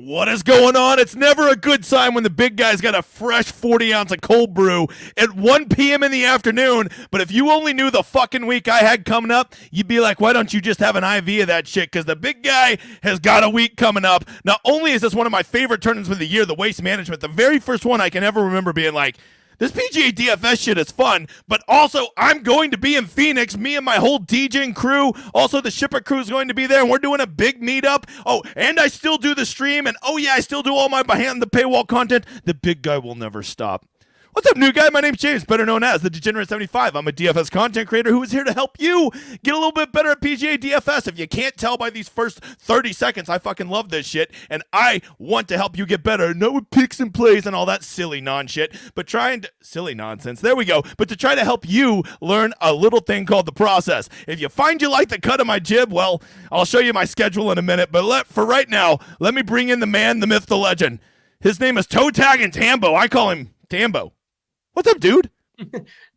What is going on? It's never a good sign when the big guy's got a fresh 40 ounce of cold brew at 1 p.m. in the afternoon. But if you only knew the fucking week I had coming up, you'd be like, why don't you just have an IV of that shit? Because the big guy has got a week coming up. Not only is this one of my favorite tournaments of the year, the Waste Management, the very first one I can ever remember being like, this PGA DFS shit is fun, but also I'm going to be in Phoenix. Me and my whole DJing crew. Also, the Shipper crew is going to be there, and we're doing a big meetup. Oh, and I still do the stream, and oh yeah, I still do all my behind the paywall content. The big guy will never stop. What's up, new guy? My name's James, better known as the Degenerate75. I'm a DFS content creator who is here to help you get a little bit better at PGA DFS. If you can't tell by these first 30 seconds, I fucking love this shit, and I want to help you get better. Not with picks and plays and all that silly non-shit, but silly nonsense. There we go. But to try to help you learn a little thing called the process. If you find you like the cut of my jib, well, I'll show you my schedule in a minute. But for right now, let me bring in the man, the myth, the legend. His name is Toe Tag and Tambo. I call him Tambo. What's up, dude?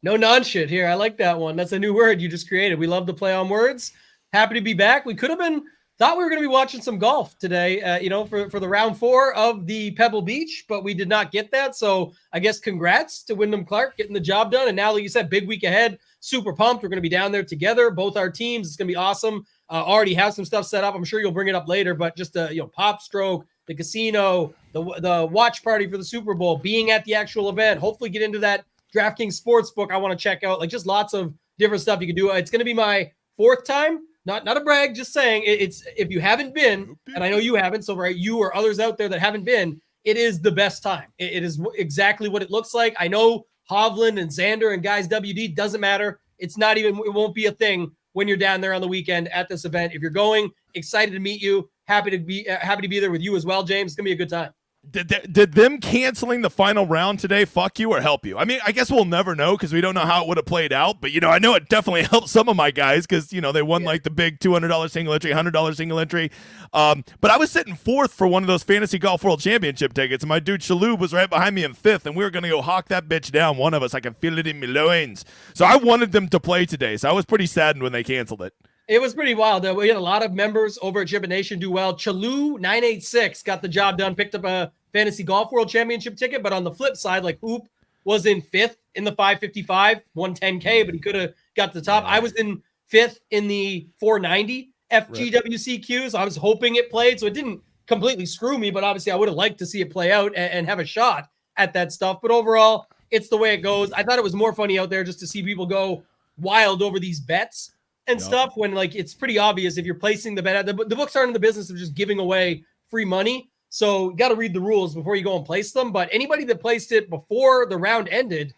No non-shit here. I like that one. That's a new word you just created. We love to play on words. Happy to be back. We thought we were going to be watching some golf today, for the round 4 of the Pebble Beach, but we did not get that. So I guess congrats to Wyndham Clark getting the job done. And now, like you said, big week ahead. Super pumped. We're going to be down there together, both our teams. It's going to be awesome. Already have some stuff set up. I'm sure you'll bring it up later, but just Pop Stroke, the casino, the watch party for the Super Bowl, being at the actual event, hopefully get into that DraftKings Sportsbook I want to check out, like just lots of different stuff you can do. It's going to be my 4th time, not a brag, just saying it's if you haven't been, and I know you haven't, so right, you or others out there that haven't been, it is the best time. It is exactly what it looks like. I know Hovland and Xander and guys WD, doesn't matter. It won't be a thing when you're down there on the weekend at this event. If you're going, excited to meet you. Happy to be there with you as well, James. It's gonna be a good time. Did them canceling the final round today fuck you or help you? I mean, I guess we'll never know because we don't know how it would have played out. But I know it definitely helped some of my guys because they won like the big $200 single entry, $100 single entry. But I was sitting 4th for one of those Fantasy Golf World Championship tickets, and my dude Shalhoub was right behind me in 5th, and we were gonna go hawk that bitch down. One of us, I can feel it in my loins. So I wanted them to play today, so I was pretty saddened when they canceled it. It was pretty wild. We had a lot of members over at Chip Nation do well. Chalu986 got the job done, picked up a Fantasy Golf World Championship ticket. But on the flip side, like Hoop was in 5th in the 555, won $10K, but he could have got to the top. I was in 5th in the 490 FGWCQ, so I was hoping it played. So it didn't completely screw me, but obviously I would have liked to see it play out and have a shot at that stuff. But overall, it's the way it goes. I thought it was more funny out there just to see people go wild over these bets and stuff when it's pretty obvious if you're placing the bet. The books aren't in the business of just giving away free money. So you got to read the rules before you go and place them. But anybody that placed it before the round ended,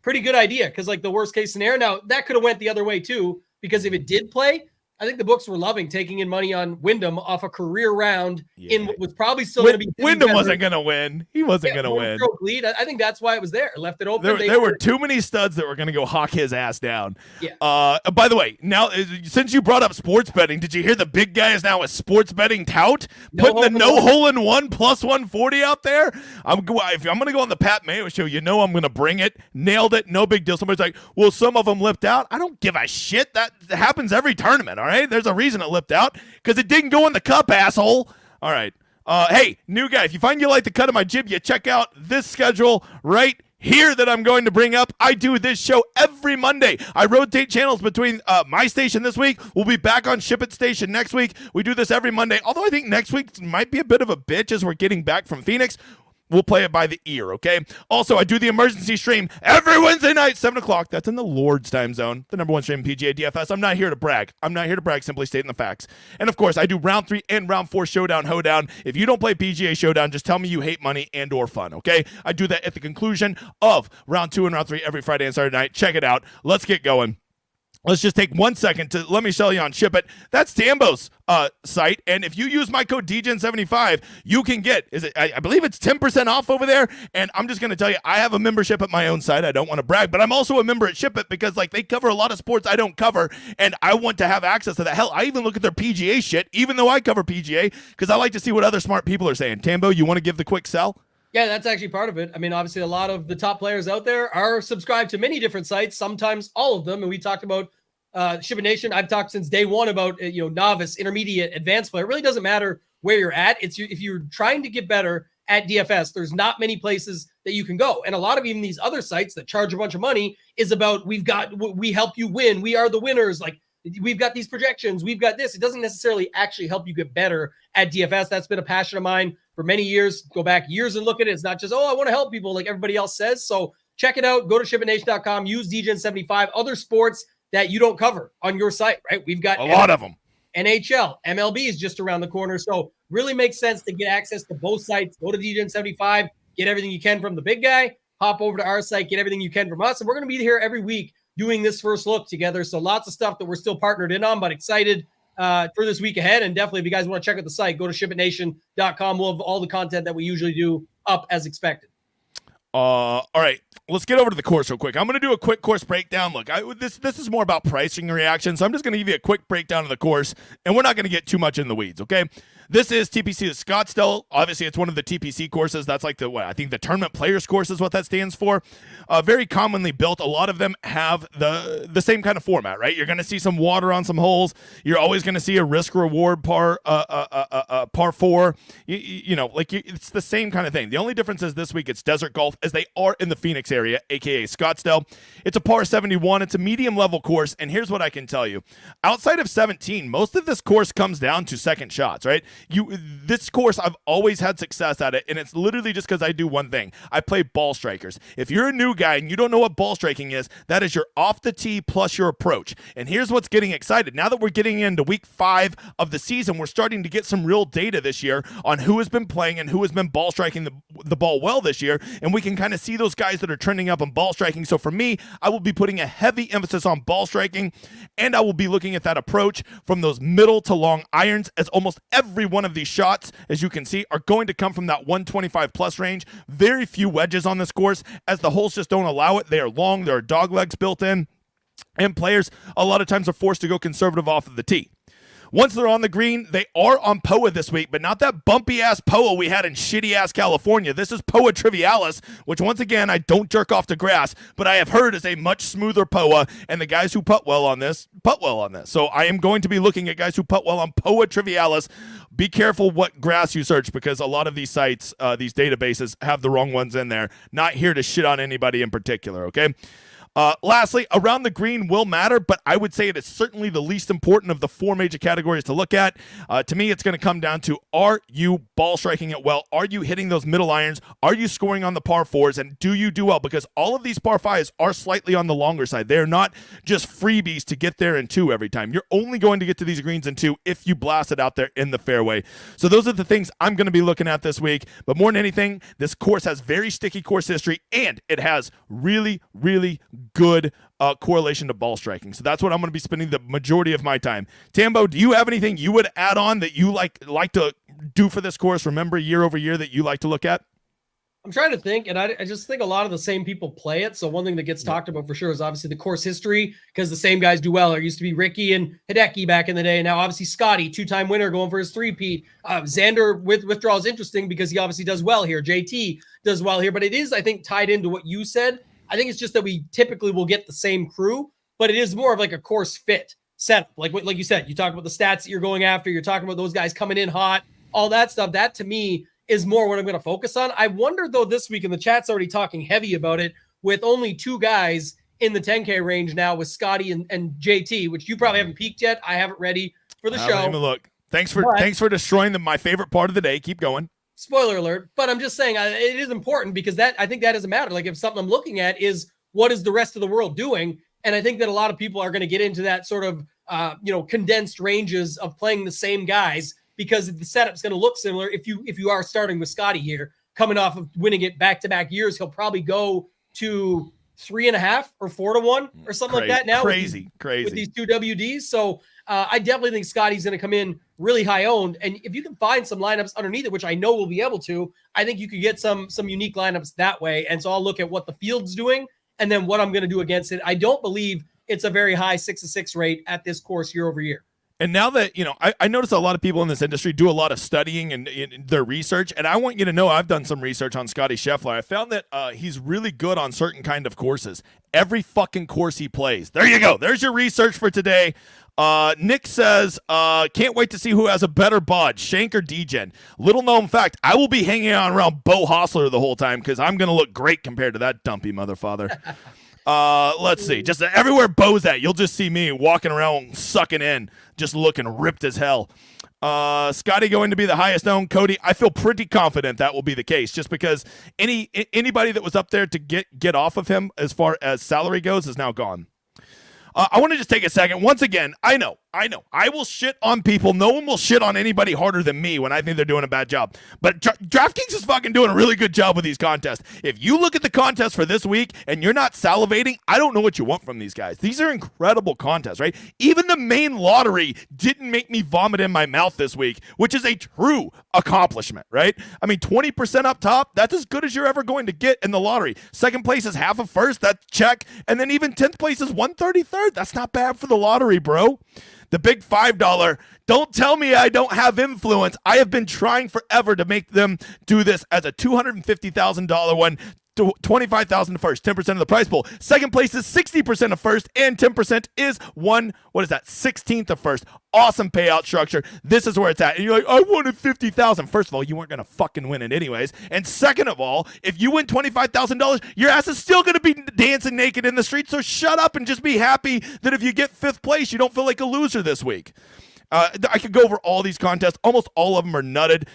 pretty good idea. Because the worst case scenario, now that could have went the other way too, because if it did play, I think the books were loving taking in money on Wyndham off a career round in what was probably still going to be. Wyndham wasn't going to win. He wasn't going to win. Lead. I think that's why it was there. Left it open. There were too many studs that were going to go hawk his ass down. Yeah. By the way, now since you brought up sports betting, did you hear the big guy is now a sports betting tout? Putting the no hole in one plus 140 out there? If I'm going to go on the Pat Mayo show, I'm going to bring it. Nailed it. No big deal. Somebody's like, well, some of them lipped out. I don't give a shit. That happens every tournament. All right. There's a reason it lipped out because it didn't go in the cup, asshole. All right. Hey, new guy, if you find you like the cut of my jib, you check out this schedule right here that I'm going to bring up. I do this show every Monday. I rotate channels between my station this week. We'll be back on Ship It Station next week. We do this every Monday, although I think next week might be a bit of a bitch as we're getting back from Phoenix. We'll play it by the ear, okay? Also, I do the emergency stream every Wednesday night, 7 o'clock. That's in the Lord's time zone, the #1 stream in PGA DFS. I'm not here to brag. Simply stating the facts. And, of course, I do round 3 and round 4 showdown, hoedown. If you don't play PGA showdown, just tell me you hate money and or fun, okay? I do that at the conclusion of round 2 and round 3 every Friday and Saturday night. Check it out. Let's get going. Let's just take 1 second to let me show you on Ship It. That's Tambo's site, and if you use my code DGen75, you can get, I believe it's 10% off over there, and I'm just going to tell you, I have a membership at my own site. I don't want to brag, but I'm also a member at Ship It because they cover a lot of sports I don't cover, and I want to have access to that. Hell, I even look at their PGA shit, even though I cover PGA, because I like to see what other smart people are saying. Tambo, you want to give the quick sell? Yeah, that's actually part of it. I mean, obviously, a lot of the top players out there are subscribed to many different sites, sometimes all of them. And we talked about Ship It Nation. I've talked since day one about, novice, intermediate, advanced player. It really doesn't matter where you're at. If you're trying to get better at DFS, there's not many places that you can go. And a lot of even these other sites that charge a bunch of money is about, we help you win. We are the winners. Like, we've got these projections. We've got this. It doesn't necessarily actually help you get better at DFS. That's been a passion of mine for many years. Go back years and look at it. It's not just, I want to help people like everybody else says. So check it out. Go to shipitnation.com. Use DGen75. Other sports that you don't cover on your site, right? We've got a lot of them. NHL, MLB is just around the corner. So really makes sense to get access to both sites. Go to DGen75, get everything you can from the big guy, hop over to our site, get everything you can from us. And we're going to be here every week doing this first look together. So lots of stuff that we're still partnered in on, but excited for this week ahead. And definitely if you guys want to check out the site, go to shipitnation.com. We'll have all the content that we usually do up as expected. All right, let's get over to the course real quick. I'm going to do a quick course breakdown. Look, this is more about pricing and reaction, so I'm just going to give you a quick breakdown of the course, and we're not going to get too much in the weeds, okay? This is TPC of Scottsdale. Obviously, it's one of the TPC courses. That's like I think the Tournament Players course is what that stands for. Very commonly built. A lot of them have the same kind of format, right? You're going to see some water on some holes. You're always going to see a risk-reward par 4. It's the same kind of thing. The only difference is this week it's desert golf, as they are in the Phoenix area, aka Scottsdale. It's a par 71. It's a medium-level course, and here's what I can tell you. Outside of 17, most of this course comes down to second shots, right? This course, I've always had success at it, and it's literally just because I do one thing. I play ball strikers. If you're a new guy and you don't know what ball striking is, that is your off the tee plus your approach. And here's what's getting excited. Now that we're getting into week 5 of the season, we're starting to get some real data this year on who has been playing and who has been ball striking the ball well this year, and we can kind of see those guys that are trending up on ball striking. So for me, I will be putting a heavy emphasis on ball striking, and I will be looking at that approach from those middle to long irons, as almost every one of these shots, as you can see, are going to come from that 125 plus range. Very few wedges on this course, as the holes just don't allow it. They are long, there are dog legs built in, and players a lot of times are forced to go conservative off of the tee. Once they're on the green, they are on POA this week, but not that bumpy-ass POA we had in shitty-ass California. This is POA Trivialis, which, once again, I don't jerk off to grass, but I have heard is a much smoother POA, and the guys who putt well on this. So I am going to be looking at guys who putt well on POA Trivialis. Be careful what grass you search, because a lot of these sites, these databases, have the wrong ones in there. Not here to shit on anybody in particular, okay? Lastly, around the green will matter, but I would say it is certainly the least important of the 4 major categories to look at. To me, it's going to come down to, are you ball striking it well? Are you hitting those middle irons? Are you scoring on the par 4s? And do you do well? Because all of these par 5s are slightly on the longer side. They're not just freebies to get there in 2 every time. You're only going to get to these greens in 2 if you blast it out there in the fairway. So those are the things I'm going to be looking at this week. But more than anything, this course has very sticky course history, and it has really, really good correlation to ball striking. So that's what I'm going to be spending the majority of my time. Tambo, do you have anything you would add on that you like to do for this course? Remember, year over year, that you like to look at? I'm trying to think, and I just think a lot of the same people play it. So one thing that gets talked about for sure is obviously the course history, because the same guys do well. There used to be Ricky and Hideki back in the day, and now obviously Scotty, 2-time winner, going for his 3-peat. Xander with withdrawal is interesting because he obviously does well here. JT does well here, but it is, I think, tied into what you said. I think it's just that we typically will get the same crew, but it is more of like a course fit setup. Like you said, you talk about the stats that you're going after. You're talking about those guys coming in hot, all that stuff. That to me is more what I'm going to focus on. I wonder though this week, and the chat's already talking heavy about it, with only 2 guys in the 10K range now with Scotty and JT, which you probably haven't peaked yet. I haven't ready for the show. Look, thanks for destroying my favorite part of the day. Keep going. Spoiler alert, but I'm just saying it is important, because I think that doesn't matter. Like, if something I'm looking at is what is the rest of the world doing, and I think that a lot of people are going to get into that sort of condensed ranges of playing the same guys, because the setup's going to look similar. If you are starting with Scotty here, coming off of winning it back-to-back years, he'll probably go to 3.5 or 4-1 or something like that now. Crazy. With these 2 WDs. So I definitely think Scotty's going to come in really high owned. And if you can find some lineups underneath it, which I know we'll be able to, I think you could get some unique lineups that way. And so I'll look at what the field's doing and then what I'm going to do against it. I don't believe it's a very high 6-6 rate at this course year over year. And now that, I notice a lot of people in this industry do a lot of studying and their research. And I want you to know, I've done some research on Scotty Scheffler. I found that he's really good on certain kind of courses. Every fucking course he plays. There you go. There's your research for today. Nick says, can't wait to see who has a better bod, Shank or Degen. Little known fact, I will be hanging out around Bo Hostler the whole time because I'm going to look great compared to that dumpy motherfather. Let's see. Just everywhere Bo's at, you'll just see me walking around sucking in, just looking ripped as hell. Scotty going to be the highest owned. Cody, I feel pretty confident that will be the case just because anybody that was up there to get off of him as far as salary goes is now gone. I want to just take a second. Once again, I know. I will shit on people. No one will shit on anybody harder than me when I think they're doing a bad job. But DraftKings is fucking doing a really good job with these contests. If you look at the contest for this week and you're not salivating, I don't know what you want from these guys. These are incredible contests, right? Even the main lottery didn't make me vomit in my mouth this week, which is a true accomplishment, right? I mean, 20% up top, that's as good as you're ever going to get in the lottery. Second place is half of first, that's check. And then even 10th place is 133rd. That's not bad for the lottery, bro. The big $5, don't tell me I don't have influence. I have been trying forever to make them do this as a $250,000 one. 25,000 to first, 10% of the prize pool. Second place is 60% of first, and 10% is 16th of first. Awesome payout structure. This is where it's at. And you're like, I wanted 50,000. First of all, you weren't gonna fucking win it anyways. And second of all, if you win $25,000, your ass is still gonna be dancing naked in the street. So shut up and just be happy that if you get fifth place, you don't feel like a loser this week. I could go over all these contests. Almost all of them are nutted.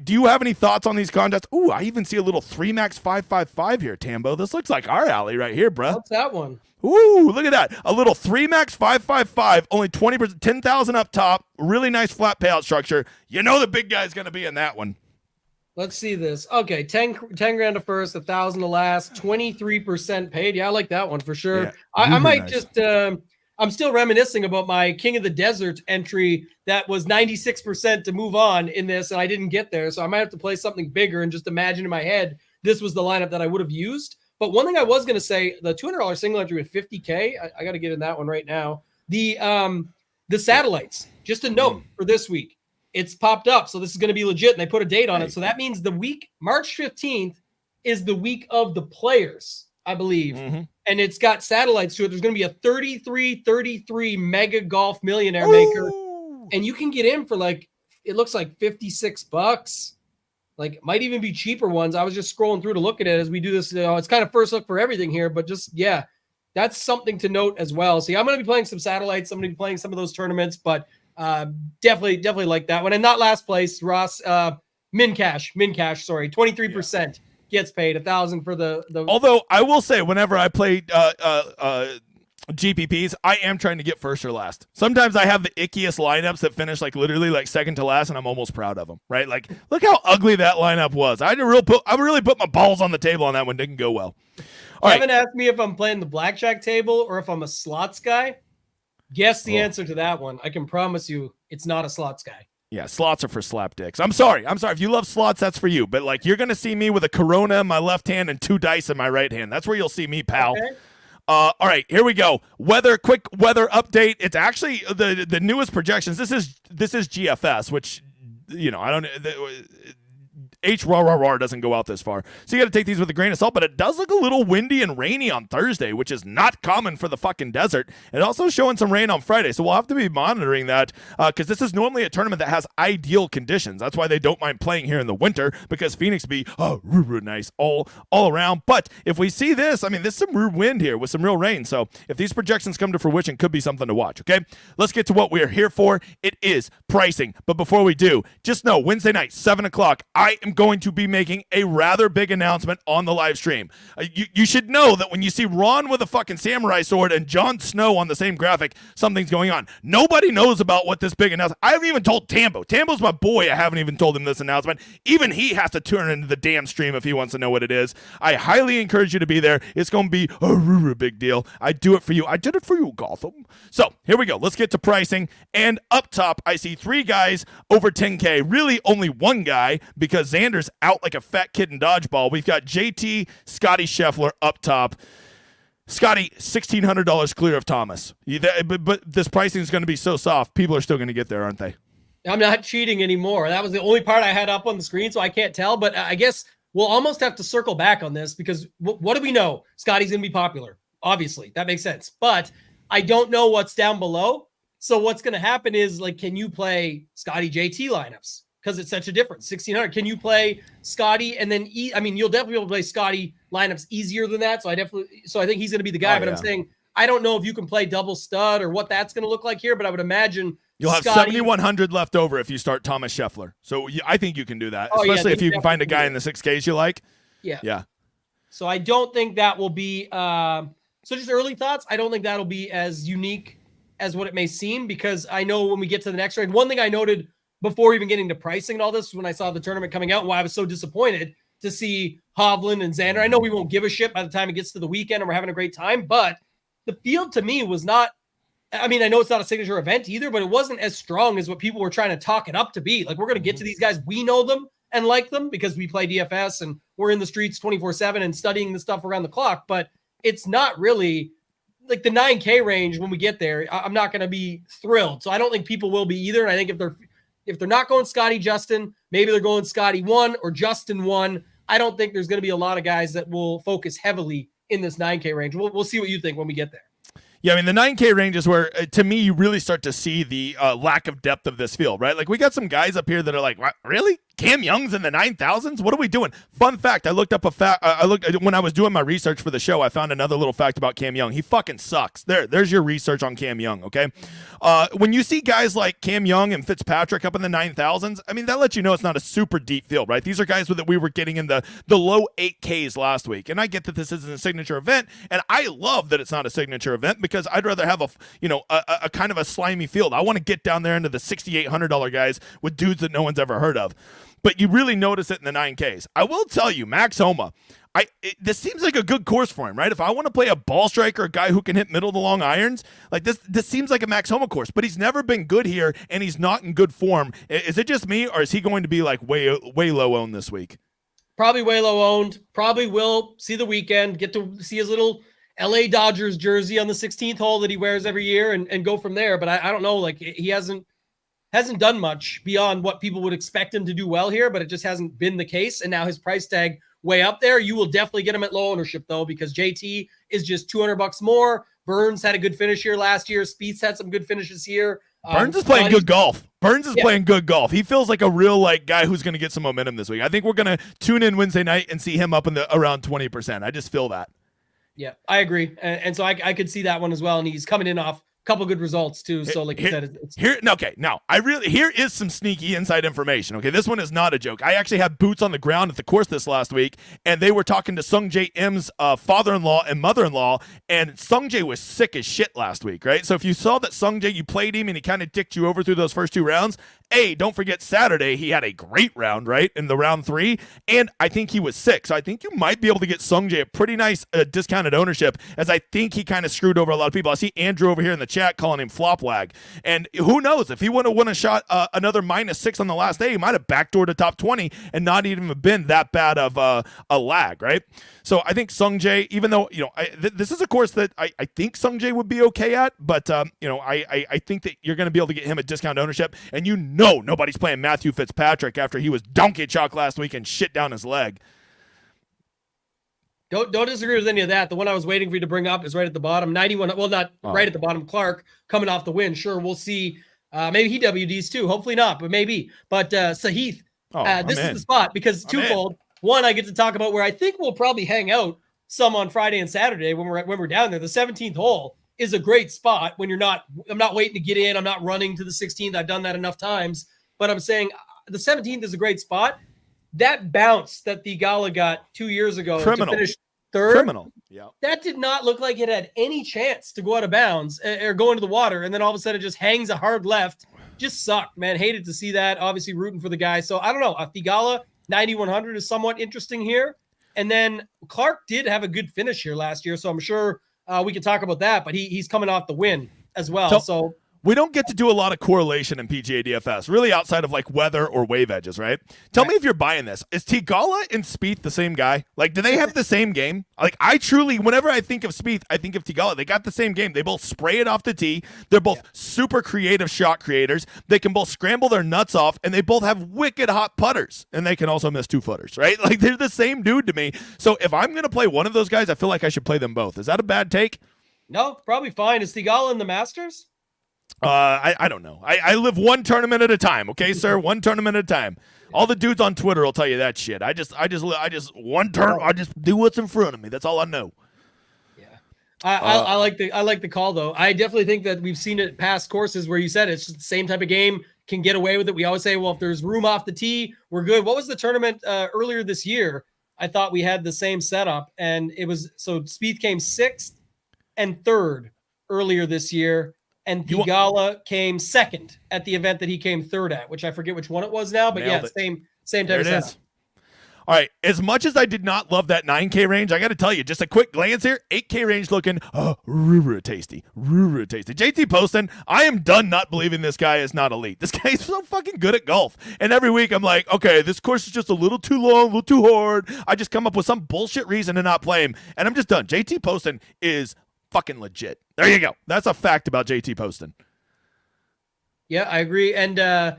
Do you have any thoughts on these contests? Ooh, I even see a little 3 max 555 here, Tambo. This looks like our alley right here, bro. What's that one? Ooh, look at that. A little 3 max 555, only 20%, 10,000 up top. Really nice flat payout structure. You know the big guy's going to be in that one. Let's see this. Okay, 10 grand to first, 1,000 to last, 23% paid. Yeah, I like that one for sure. Yeah, I might nice. just I'm still reminiscing about my King of the Desert entry that was 96% to move on in this, and I didn't get there. So I might have to play something bigger and just imagine in my head this was the lineup that I would have used. But one thing I was going to say, the $200 single entry with 50K, I got to get in that one right now. The satellites, just a note for this week, it's popped up. So this is going to be legit, and they put a date on it. So that means the week, March 15th, is the week of the players, I believe. Mm-hmm. And it's got satellites to it. There's going to be a 33 mega golf millionaire maker. And you can get in for like, it looks like $56. Like, might even be cheaper ones. I was just scrolling through to look at it as we do this. It's kind of first look for everything here, but just, yeah, that's something to note as well. See, I'm going to be playing some satellites. I'm going to be playing some of those tournaments, but definitely like that one. And not last place, Ross, Min Cash, sorry, 23%. Yeah. Gets paid 1,000 for the. Although I will say, whenever I play GPPs, I am trying to get first or last. Sometimes I have the ickiest lineups that finish like literally like second to last, and I'm almost proud of them. Right? Like, look how ugly that lineup was. I really put my balls on the table on that one. Didn't go well. Kevin asked me if I'm playing the blackjack table or if I'm a slots guy. Guess the answer to that one. I can promise you, it's not a slots guy. Yeah, slots are for slap dicks. I'm sorry. If you love slots, that's for you. But, like, you're going to see me with a Corona in my left hand and 2 dice in my right hand. That's where you'll see me, pal. Okay. All right, here we go. Quick weather update. It's actually the newest projections. This is GFS, which, you know, I don't HRRR doesn't go out this far. So you got to take these with a grain of salt, but it does look a little windy and rainy on Thursday, which is not common for the fucking desert. And also showing some rain on Friday. So we'll have to be monitoring that because this is normally a tournament that has ideal conditions. That's why they don't mind playing here in the winter, because Phoenix be nice all around. But if we see this, I mean, there's some real wind here with some real rain. So if these projections come to fruition, could be something to watch, okay? Let's get to what we are here for. It is pricing. But before we do, just know Wednesday night, 7 o'clock, I am going to be making a rather big announcement on the live stream. You should know that when you see Ron with a fucking samurai sword and Jon Snow on the same graphic, something's going on. Nobody knows about what this big announcement. I haven't even told Tambo. Tambo's my boy. I haven't even told him this announcement. Even he has to turn into the damn stream if he wants to know what it is. I highly encourage you to be there. It's going to be a big deal. I do it for you. I did it for you, Gotham. So here we go. Let's get to pricing. And up top, I see 3 guys over 10K. Really only 1 guy, because Xander's out like a fat kid in dodgeball. We've got JT, Scotty Scheffler up top. Scotty, $1,600 clear of Thomas. But this pricing is going to be so soft, people are still going to get there, aren't they? I'm not cheating anymore. That was the only part I had up on the screen, so I can't tell. But I guess we'll almost have to circle back on this, because what do we know? Scotty's going to be popular. Obviously, that makes sense. But I don't know what's down below. So what's going to happen is, like, can you play Scotty JT lineups? Because it's such a difference. 1,600. Can you play Scotty and then you'll definitely be able to play Scotty lineups easier than that. So I think he's going to be the guy. But I'm saying I don't know if you can play double stud or what that's going to look like here. But I would imagine you'll have 7,100 left over if you start Thomas Scheffler. So I think you can do that, especially if you can find a guy in the 6Ks you like. Yeah. So I don't think that will be. So just early thoughts. I don't think that'll be as unique as what it may seem, because I know when we get to the next round, one thing I noted before even getting to pricing and all this, when I saw the tournament coming out, and why I was so disappointed to see Hovland and Xander. I know we won't give a shit by the time it gets to the weekend and we're having a great time, but the field to me was not, I know it's not a signature event either, but it wasn't as strong as what people were trying to talk it up to be. Like, we're going to get to these guys. We know them and like them because we play DFS and we're in the streets 24/7 and studying the stuff around the clock, but it's not really like the 9K range. When we get there, I'm not going to be thrilled. So I don't think people will be either. And I think if they're not going Scotty Justin, maybe they're going Scotty 1 or Justin 1. I don't think there's going to be a lot of guys that will focus heavily in this 9K range. We'll see what you think when we get there. Yeah, the 9K range is where, to me, you really start to see the lack of depth of this field, right? Like, we got some guys up here that are like, what, really? Cam Young's in the 9,000s? What are we doing? Fun fact, I looked up when I was doing my research for the show, I found another little fact about Cam Young. He fucking sucks. There's your research on Cam Young, okay? When you see guys like Cam Young and Fitzpatrick up in the 9,000s, that lets you know it's not a super deep field, right? These are guys that we were getting in the low 8Ks last week. And I get that this isn't a signature event, and I love that it's not a signature event, because I'd rather have a kind of a slimy field. I want to get down there into the $6,800 guys with dudes that no one's ever heard of. But you really notice it in the 9Ks. I will tell you, Max Homa, this seems like a good course for him, right? If I want to play a ball striker, a guy who can hit middle to long irons, like this seems like a Max Homa course, but he's never been good here, and he's not in good form. Is it just me, or is he going to be like way low owned this week? Probably way low owned. Probably will see the weekend, get to see his little LA Dodgers jersey on the 16th hole that he wears every year and go from there. But I don't know, like, he hasn't done much beyond what people would expect him to do well here, but it just hasn't been the case. And now his price tag way up there. You will definitely get him at low ownership though, because JT is just $200 more. Burns had a good finish here last year. Spieth's had some good finishes here. Burns is playing good golf. Playing good golf. He feels like a real guy who's going to get some momentum this week. I think we're going to tune in Wednesday night and see him up in the around 20%. I just feel that. Yeah, I agree. And so I could see that one as well. And he's coming in off couple good results too. So like you said, here is some sneaky inside information. Okay, this one is not a joke. I actually had boots on the ground at the course this last week, and they were talking to Sungjae Im's father-in-law and mother-in-law, and Sungjae was sick as shit last week, right? So if you saw that Sungjae, you played him and he kind of dicked you over through those first two rounds, don't forget Saturday he had a great round, right, in the round 3, and I think he was sick. So I think you might be able to get Sungjae a pretty nice discounted ownership, as I think he kind of screwed over a lot of people. I see Andrew over here in the chat calling him flop lag, and who knows, if he would have won a shot another -6 on the last day, he might have backdoored a top 20 and not even been that bad of a lag, right? So I think Sungjae, even though this is a course that I think Sungjae would be okay at, but I think that you're going to be able to get him a discount ownership, and nobody's playing Matthew Fitzpatrick after he was donkey chalk last week and shit down his leg. Don't disagree with any of that. The one I was waiting for you to bring up is right at the bottom. 91. Well, not right at the bottom. Clark coming off the win. Sure, we'll see. Maybe he WDs too. Hopefully not, but maybe. But Sahith, this is the spot because twofold. One, I get to talk about where I think we'll probably hang out some on Friday and Saturday when we're down there. The 17th hole is a great spot when I'm not waiting to get in. I'm not running to the 16th. I've done that enough times. But I'm saying the 17th is a great spot. That bounce that the Gala got 2 years ago to finish third, that did not look like it had any chance to go out of bounds or go into the water. And then all of a sudden it just hangs a hard left. Just sucked, man. Hated to see that. Obviously rooting for the guy. So I don't know. The Gala 9,100 is somewhat interesting here. And then Clark did have a good finish here last year. So I'm sure we can talk about that, but he's coming off the win as well. So we don't get to do a lot of correlation in PGA DFS, really outside of like weather or wave edges, right? Tell me if you're buying this. Is Tigala and Spieth the same guy? Like, do they have the same game? Like, whenever I think of Spieth, I think of Tigala. They got the same game. They both spray it off the tee. They're both super creative shot creators. They can both scramble their nuts off, and they both have wicked hot putters, and they can also miss 2-footers, right? Like, they're the same dude to me. So if I'm going to play one of those guys, I feel like I should play them both. Is that a bad take? No, probably fine. Is Tigala in the Masters? I don't know. I live one tournament at a time. Okay, sir, one tournament at a time. All the dudes on Twitter will tell you that shit. I just one turn. I just do what's in front of me. That's all I know. Yeah, I like the call though. I definitely think that we've seen it past courses where you said it's just the same type of game. Can get away with it. We always say, well, if there's room off the tee, we're good. What was the tournament earlier this year? I thought we had the same setup, and it was so Spieth came 6th and 3rd earlier this year, and Thigala came 2nd at the event that he came 3rd at, which I forget which one it was now, but yeah, same type of setup. All right, as much as I did not love that 9K range, I got to tell you, just a quick glance here, 8K range looking tasty. JT Poston, I am done not believing this guy is not elite. This guy is so fucking good at golf. And every week I'm like, okay, this course is just a little too long, a little too hard. I just come up with some bullshit reason to not play him, and I'm just done. JT Poston is fucking legit. There you go. That's a fact about JT Poston. Yeah, I agree. And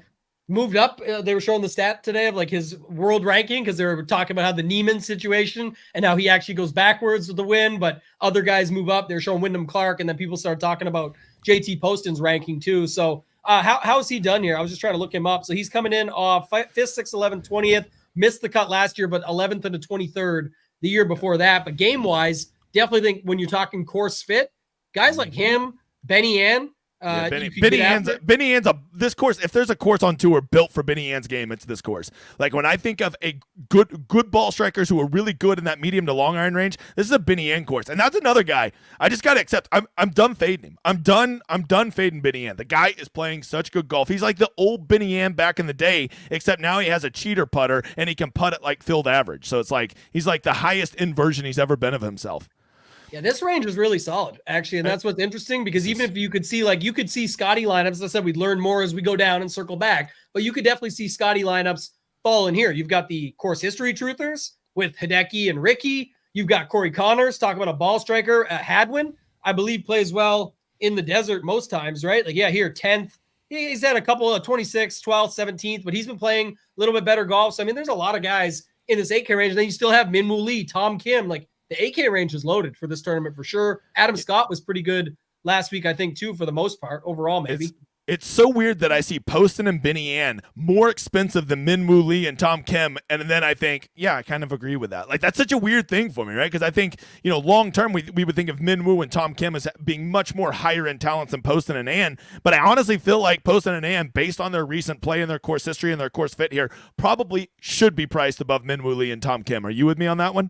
moved up. They were showing the stat today of like his world ranking because they were talking about how the Neiman situation and how he actually goes backwards with the win, but other guys move up. They're showing Wyndham Clark, and then people start talking about JT Poston's ranking too. So how is he done here? I was just trying to look him up. So he's coming in off 5th, 6th, 11th, 20th. Missed the cut last year, but 11th and the 23rd the year before that. But game-wise, definitely think when you're talking course fit, guys like him, Benny Ann, Benny Ann's this course. If there's a course on tour built for Benny Ann's game, it's this course. Like when I think of a good ball strikers who are really good in that medium to long iron range, this is a Benny Ann course, and that's another guy. I just got to accept. I'm done fading him. I'm done fading Benny Ann. The guy is playing such good golf. He's like the old Benny Ann back in the day, except now he has a cheater putter and he can putt it like field average. So it's like he's like the highest inversion he's ever been of himself. Yeah, this range is really solid, actually, and that's what's interesting because even if you could see Scotty lineups, as I said, we'd learn more as we go down and circle back, but you could definitely see Scotty lineups fall in here. You've got the course history truthers with Hideki and Ricky. You've got Corey Connors, talk about a ball striker. Hadwin, I believe, plays well in the desert most times, right? Like, yeah, here, 10th. He's had a couple of 26th, 12th, 17th, but he's been playing a little bit better golf. So, I mean, there's a lot of guys in this 8K range. And then you still have Min Woo Lee, Tom Kim, like, the 8K range is loaded for this tournament for sure. Adam Scott was pretty good last week, I think, too, for the most part, overall, maybe. It's so weird that I see Poston and Benny Ann more expensive than Min Woo Lee and Tom Kim, and then I think, yeah, I kind of agree with that. Like, that's such a weird thing for me, right? Because I think, long term, we would think of Min Woo and Tom Kim as being much more higher in talents than Poston and Ann, but I honestly feel like Poston and Ann, based on their recent play and their course history and their course fit here, probably should be priced above Min Woo Lee and Tom Kim. Are you with me on that one?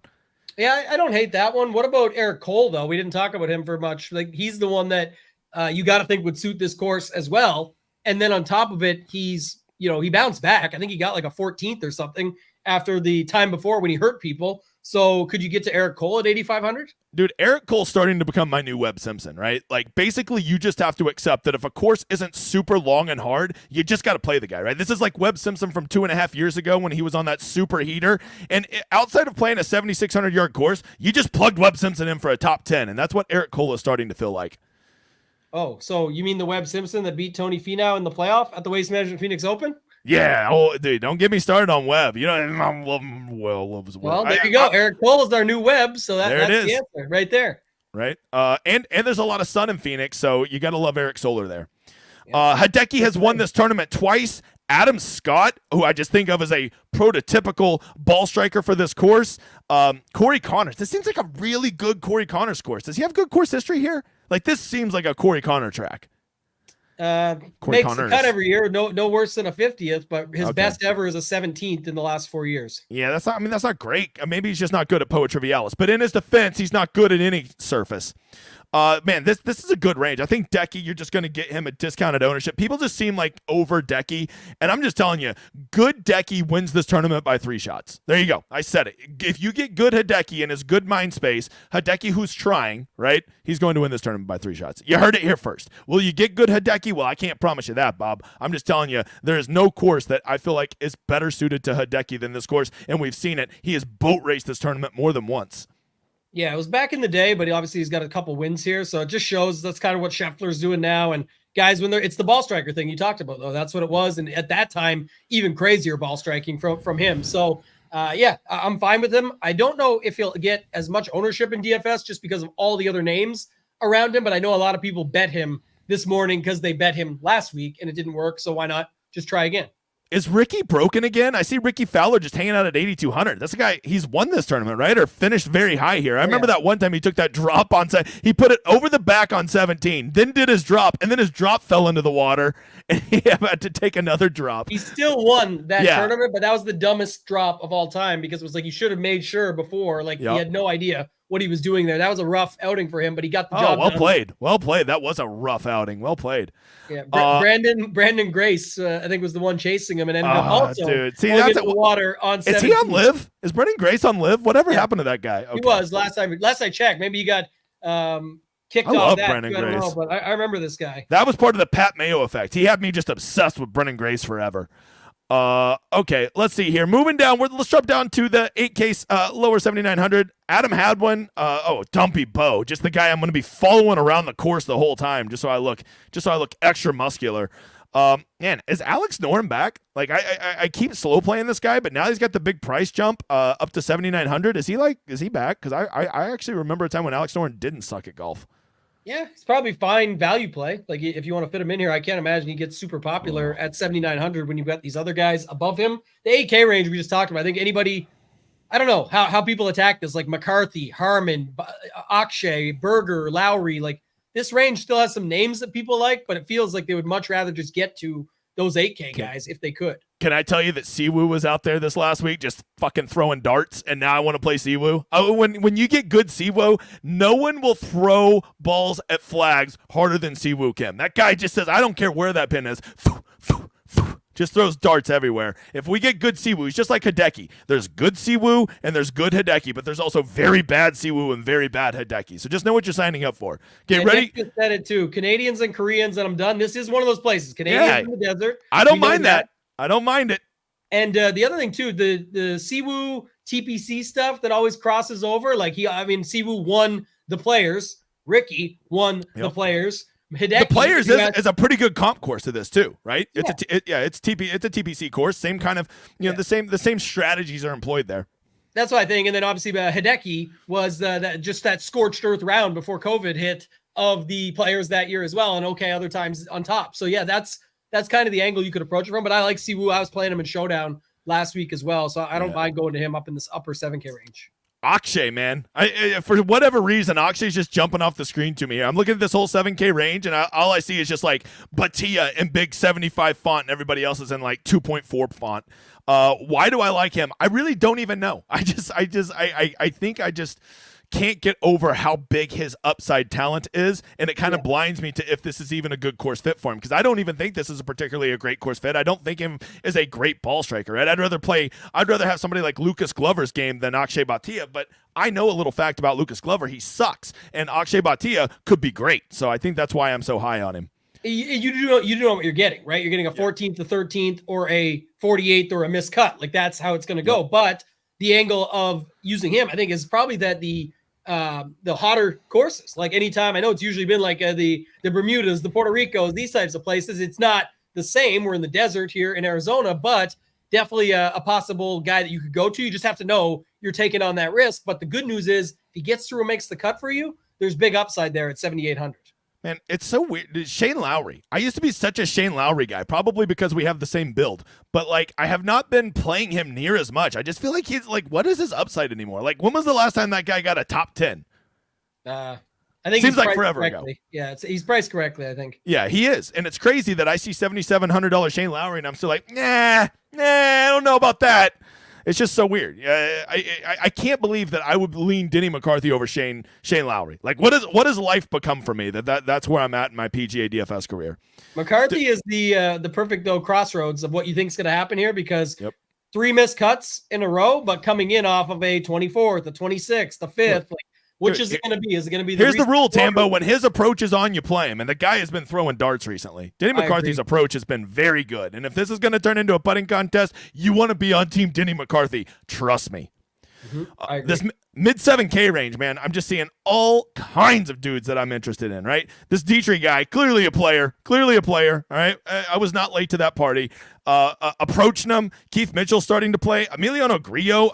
Yeah, I don't hate that one. What about Eric Cole, though? We didn't talk about him for much. Like, he's the one that you got to think would suit this course as well. And then on top of it, he's, he bounced back. I think he got like a 14th or something after the time before when he hurt people. So could you get to Eric Cole at 8,500? Dude, Eric Cole's starting to become my new Webb Simpson, right? Like, basically, you just have to accept that if a course isn't super long and hard, you just got to play the guy, right? This is like Webb Simpson from 2.5 years ago when he was on that super heater. And outside of playing a 7,600-yard course, you just plugged Webb Simpson in for a top 10, and that's what Eric Cole is starting to feel like. Oh, so you mean the Webb Simpson that beat Tony Finau in the playoff at the Waste Management Phoenix Open? Yeah. Oh, dude, don't get me started on Webb. I love him. Well, there you go. Eric Cole is our new Webb, so that's the answer right there. Right. And there's a lot of sun in Phoenix, so you got to love Eric Solar there. Yeah. Hideki has won this tournament twice. Adam Scott, who I just think of as a prototypical ball striker for this course. Corey Connors. This seems like a really good Corey Connors course. Does he have good course history here? Like, this seems like a Corey Connor track. Makes the cut every year, no worse than a 50th, but his best ever is a 17th in the last 4 years. Yeah, that's not great. Maybe he's just not good at Poa Trivialis, but in his defense, he's not good at any surface. Man, this is a good range. I think Decky, you're just going to get him a discounted ownership. People just seem like over Decky, and I'm just telling you, good Decky wins this tournament by 3 shots. There you go. I said it. If you get good Hideki in his good mind space, Hideki who's trying, right, he's going to win this tournament by 3 shots. You heard it here first. Will you get good Hideki? Well, I can't promise you that, Bob. I'm just telling you, there is no course that I feel like is better suited to Hideki than this course, and we've seen it. He has boat raced this tournament more than once. Yeah, it was back in the day, but obviously he's got a couple wins here. So it just shows that's kind of what Scheffler's doing now. And guys, it's the ball striker thing you talked about, though. That's what it was. And at that time, even crazier ball striking from him. So, yeah, I'm fine with him. I don't know if he'll get as much ownership in DFS just because of all the other names around him, but I know a lot of people bet him this morning because they bet him last week and it didn't work. So why not just try again? Is Ricky broken again? I see Ricky Fowler just hanging out at 8,200. That's a guy, he's won this tournament, right? Or finished very high here. I remember that one time he took that drop on set. He put it over the back on 17, then did his drop, and then his drop fell into the water, and he had to take another drop. He still won that tournament, but that was the dumbest drop of all time because it was like he should have made sure before. Like he had no idea what he was doing there. That was a rough outing for him, but he got the job well done. played. Well played. That was a rough outing. Well played. Yeah, Brandon Grace, I think, was the one chasing him and ended up also dude. See, that's the water on 17. Is he on live? Is Brandon Grace on live? Whatever happened to that guy? Okay. He was last I checked. Maybe he got kicked I off love that. Brandon I don't Grace. know, but I remember this guy. That was part of the Pat Mayo effect. He had me just obsessed with Brandon Grace forever. Okay, let's see here. Moving down, let's drop down to the 8K lower 7,900. Adam Hadwin, Dumpy Bow, just the guy I'm going to be following around the course the whole time, just so I look extra muscular. Man, is Alex Noren back? Like I keep slow playing this guy, but now he's got the big price jump up to 7,900. Is he back? Because I actually remember a time when Alex Noren didn't suck at golf. Yeah, it's probably fine value play. Like if you want to fit him in here, I can't imagine he gets super popular at 7,900 when you've got these other guys above him. The 8K range we just talked about. I think anybody, I don't know how people attack this, like McCarthy, Harmon, Akshay, Berger, Lowry. Like this range still has some names that people like, but it feels like they would much rather just get to those 8K guys if they could. Can I tell you that Siwoo was out there this last week just fucking throwing darts, and now I want to play Siwoo? When you get good Siwoo, no one will throw balls at flags harder than Siwoo can. That guy just says, I don't care where that pin is. Just throws darts everywhere. If we get good Siwoo, he's just like Hideki. There's good Siwoo and there's good Hideki, but there's also very bad Siwoo and very bad Hideki. So just know what you're signing up for. Get ready. Nick just said it too. Canadians and Koreans, and I'm done. This is one of those places. Canadians in the desert. I don't mind that. I don't mind it. And the other thing too, the Siwoo TPC stuff that always crosses over. Like Siwoo won the Players. Ricky won the Players. Hideki, the Players is a pretty good comp course to this too, right? It's it's a TPC course. Same kind of the same strategies are employed there. That's what I think. And then obviously Hideki was that scorched earth round before COVID hit of the Players that year as well. And other times on top. So yeah, that's kind of the angle you could approach it from. But I like Siwoo. I was playing him in Showdown last week as well, so I don't mind going to him up in this upper 7K range. Akshay, man. For whatever reason, Akshay's just jumping off the screen to me here. I'm looking at this whole 7K range, and all I see is just like Batia in big 75 font, and everybody else is in like 2.4 font. Why do I like him? I really don't even know. I think I just can't get over how big his upside talent is, and it kind of blinds me to if this is even a good course fit for him, because I don't even think this is particularly a great course fit. I don't think him is a great ball striker. Right? I'd rather have somebody like Lucas Glover's game than Akshay Bhatia, but I know a little fact about Lucas Glover. He sucks, and Akshay Bhatia could be great, so I think that's why I'm so high on him. You do know what you're getting, right? You're getting a 14th to 13th or a 48th or a miscut. Like that's how it's going to go. But the angle of using him, I think, is probably that the hotter courses, like anytime, I know it's usually been like the Bermudas, the Puerto Ricos, these types of places. It's not the same. We're in the desert here in Arizona, but definitely a possible guy that you could go to. You just have to know you're taking on that risk. But the good news is if he gets through and makes the cut for you, there's big upside there at 7,800. Man, it's so weird. Shane Lowry. I used to be such a Shane Lowry guy, probably because we have the same build. But, like, I have not been playing him near as much. I just feel like he's, like, what is his upside anymore? Like, when was the last time that guy got a top 10? I think seems like forever correctly. ago. Yeah, he's priced correctly, I think. Yeah, he is. And it's crazy that I see $7,700 Shane Lowry, and I'm still like, nah, I don't know about that. It's just so weird. I can't believe that I would lean Denny McCarthy over Shane Lowry. Like, what has life become for me? That's where I'm at in my PGA DFS career. McCarthy is the perfect crossroads of what you think is going to happen here, because 3 missed cuts in a row, but coming in off of a 24th, a 26th, a 5th. Like, which is it going to be? Is it going to be? Here's the rule, Tambo. When his approach is on, you play him. And the guy has been throwing darts recently. Denny McCarthy's approach has been very good. And if this is going to turn into a putting contest, you want to be on Team Denny McCarthy. Trust me. I agree. This mid 7K range, man, I'm just seeing all kinds of dudes that I'm interested in, right? This Dietrich guy, clearly a player, all right? I was not late to that party. Approaching him, Keith Mitchell starting to play, Emiliano Grillo,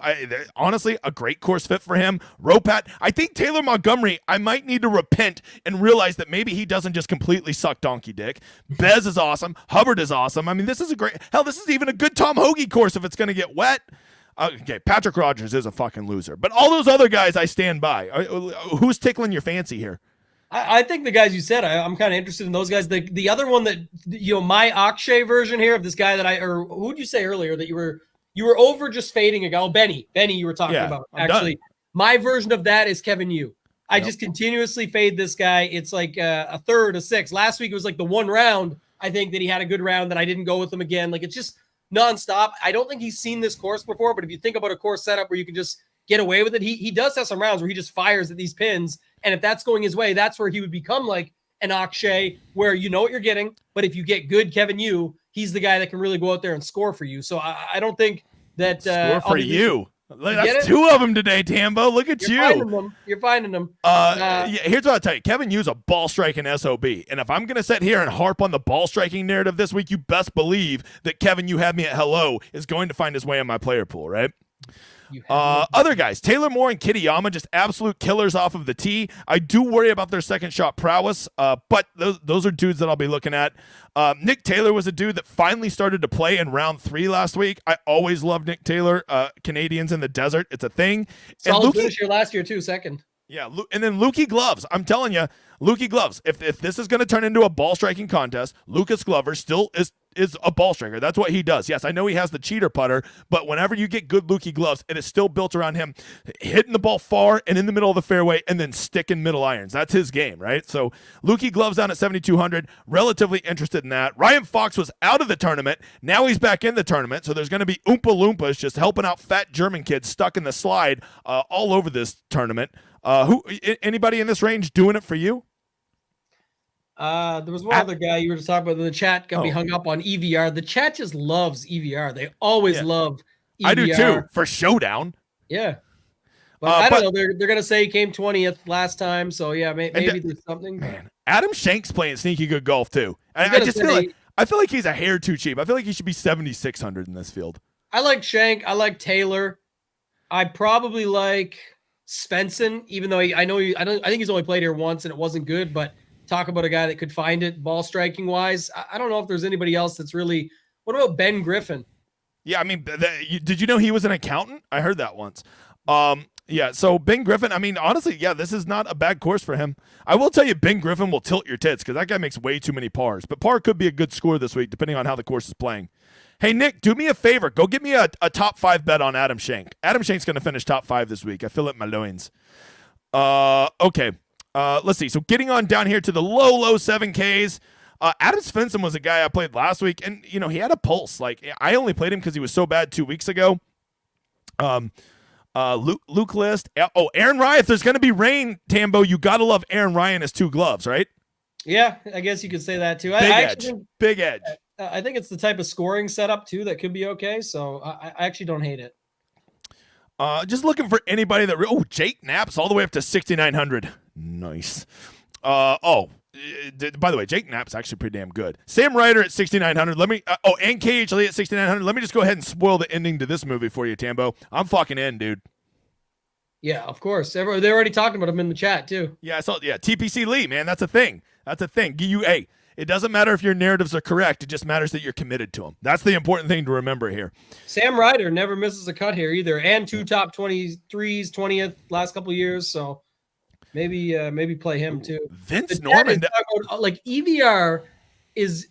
honestly, a great course fit for him. Ropat, I think Taylor Montgomery, I might need to repent and realize that maybe he doesn't just completely suck donkey dick. Bez is awesome. Hubbard is awesome. I mean, this is this is even a good Tom Hoagie course if it's going to get wet. Okay, Patrick Rogers is a fucking loser. But all those other guys I stand by. Who's tickling your fancy here? I think the guys you said, I'm kind of interested in those guys. The other one that, my Akshay version here of this guy that or who did you say earlier that you were over just fading a guy? Oh, Benny, you were talking about. Actually, my version of that is Kevin Yu. I just continuously fade this guy. It's like a third, a sixth. Last week it was like the one round, I think, that he had a good round that I didn't go with him again. Like, it's just nonstop. I don't think he's seen this course before, but if you think about a course setup where you can just get away with it, he does have some rounds where he just fires at these pins. And if that's going his way, that's where he would become like an Akshay, where you know what you're getting. But if you get good Kevin Yu, he's the guy that can really go out there and score for you. So I don't think that score for you. That's two of them today, Tambo. Look at you. You're finding them. Here's what I'll tell you. Kevin Yu's a ball striking SOB. And if I'm going to sit here and harp on the ball striking narrative this week, you best believe that Kevin Yu had me at hello is going to find his way in my player pool, right? Other guys, Taylor Moore and Kitayama, just absolute killers off of the tee. I do worry about their second shot prowess, but those are dudes that I'll be looking at. Nick Taylor was a dude that finally started to play in round 3 last week. I always loved Nick Taylor. Canadians in the desert, it's a thing. Solid finish here last year too, second. Yeah, and then Lukey Gloves. I'm telling you, Lukey Gloves. If this is going to turn into a ball striking contest, Lucas Glover still is a ball striker. That's what he does. Yes, I know he has the cheater putter, but whenever you get good Lukey Gloves, it is still built around him hitting the ball far and in the middle of the fairway and then sticking middle irons. That's his game, right? So Lukey Gloves down at 7,200. Relatively interested in that. Ryan Fox was out of the tournament. Now he's back in the tournament. So there's going to be Oompa Loompas just helping out fat German kids stuck in the slide all over this tournament. Anybody in this range doing it for you? There was one other guy you were just talking about in the chat got me hung up on EVR. The chat just loves EVR. They always love EVR. I do too, for Showdown. Yeah. But I don't know. They're going to say he came 20th last time. So, yeah, maybe there's something. Man, Adam Shank's playing sneaky good golf too. I just feel like he's a hair too cheap. I feel like he should be 7,600 in this field. I like Shank. I like Taylor. I probably like Svensson, even though I think he's only played here once and it wasn't good, but talk about a guy that could find it ball striking wise. I don't know if there's anybody else that's really. What about Ben Griffin? Yeah, I mean, did you know he was an accountant? I heard that once. Yeah, so Ben Griffin, I mean, honestly, yeah, this is not a bad course for him. I will tell you, Ben Griffin will tilt your tits because that guy makes way too many pars. But par could be a good score this week, depending on how the course is playing. Hey, Nick, do me a favor. Go get me a top 5 bet on Adam Shank. Adam Shank's going to finish top 5 this week. I feel it in my loins. Okay. Let's see. So getting on down here to the low 7Ks. Adam Svensson was a guy I played last week, and, you know, he had a pulse. Like, I only played him because he was so bad 2 weeks ago. Luke List. Oh, Aaron Ryan. If there's going to be rain, Tambo, you got to love Aaron Ryan as 2 gloves, right? Yeah, I guess you could say that too. Big edge. I think it's the type of scoring setup too that could be okay. So I actually don't hate it. Just looking for anybody that. Jake Knapp's all the way up to 6,900. Nice. By the way, Jake Knapp's actually pretty damn good. Sam Ryder at 6,900. Let me. And KH Lee at 6,900. Let me just go ahead and spoil the ending to this movie for you, Tambo. I'm fucking in, dude. Yeah, of course. They're already talking about him in the chat too. Yeah, I saw. Yeah, TPC Lee, man, that's a thing. It doesn't matter if your narratives are correct. It just matters that you're committed to them. That's the important thing to remember here. Sam Ryder never misses a cut here either, and 2 top 23s, 20th last couple of years. So maybe play him too. Vince Norman, like EVR is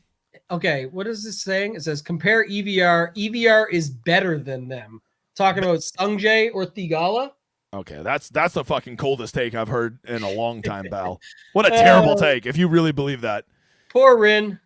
okay. What is this saying? It says compare EVR. EVR is better than them. Talking about Sungjae or Thigala. Okay, that's the fucking coldest take I've heard in a long time, Val. What a terrible take, if you really believe that. Poor Rin.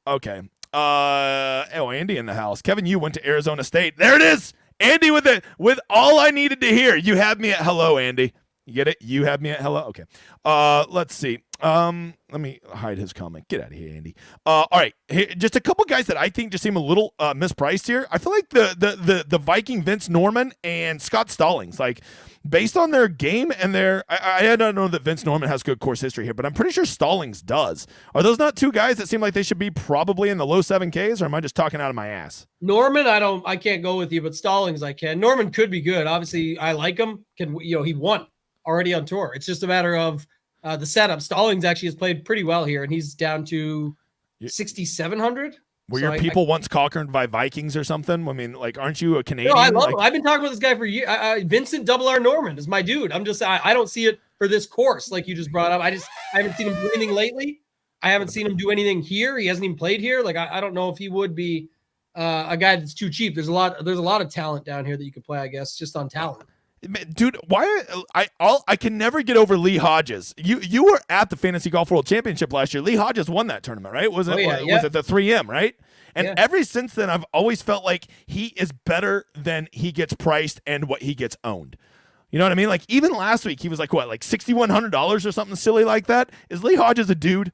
Okay. Andy in the house. Kevin, you went to Arizona State. There it is. Andy with all I needed to hear. You had me at hello, Andy. You get it? You have me at hello? Okay. Let's see. Let me hide his comment. Get out of here, Andy. All right. Here, just a couple guys that I think just seem a little mispriced here. I feel like the Viking Vince Norman and Scott Stallings, like based on their game and their, I don't know that Vince Norman has good course history here, but I'm pretty sure Stallings does. Are those not two guys that seem like they should be probably in the low 7Ks, or am I just talking out of my ass? Norman, I can't go with you, but Stallings I can. Norman could be good. Obviously, I like him. He won already on tour. It's just a matter of the setup. Stallings actually has played pretty well here, and he's down to 6,700. Were your people once conquered by Vikings or something? I mean, like, aren't you a Canadian? No, I love him. I've been talking about this guy for years. Vincent Double R Norman is my dude. I don't see it for this course like you just brought up. I haven't seen him do anything lately. I haven't seen him do anything here. He hasn't even played here. Like, I don't know if he would be a guy that's too cheap. There's a lot of talent down here that you could play, I guess, just on talent. Dude, why I can never get over Lee Hodges. You were at the Fantasy Golf World Championship last year. Lee Hodges won that tournament, right? Was it the 3M, right? And ever since then, I've always felt like he is better than he gets priced and what he gets owned. You know what I mean? Like, even last week, he was like, what, like $6,100 or something silly like that? Is Lee Hodges a dude?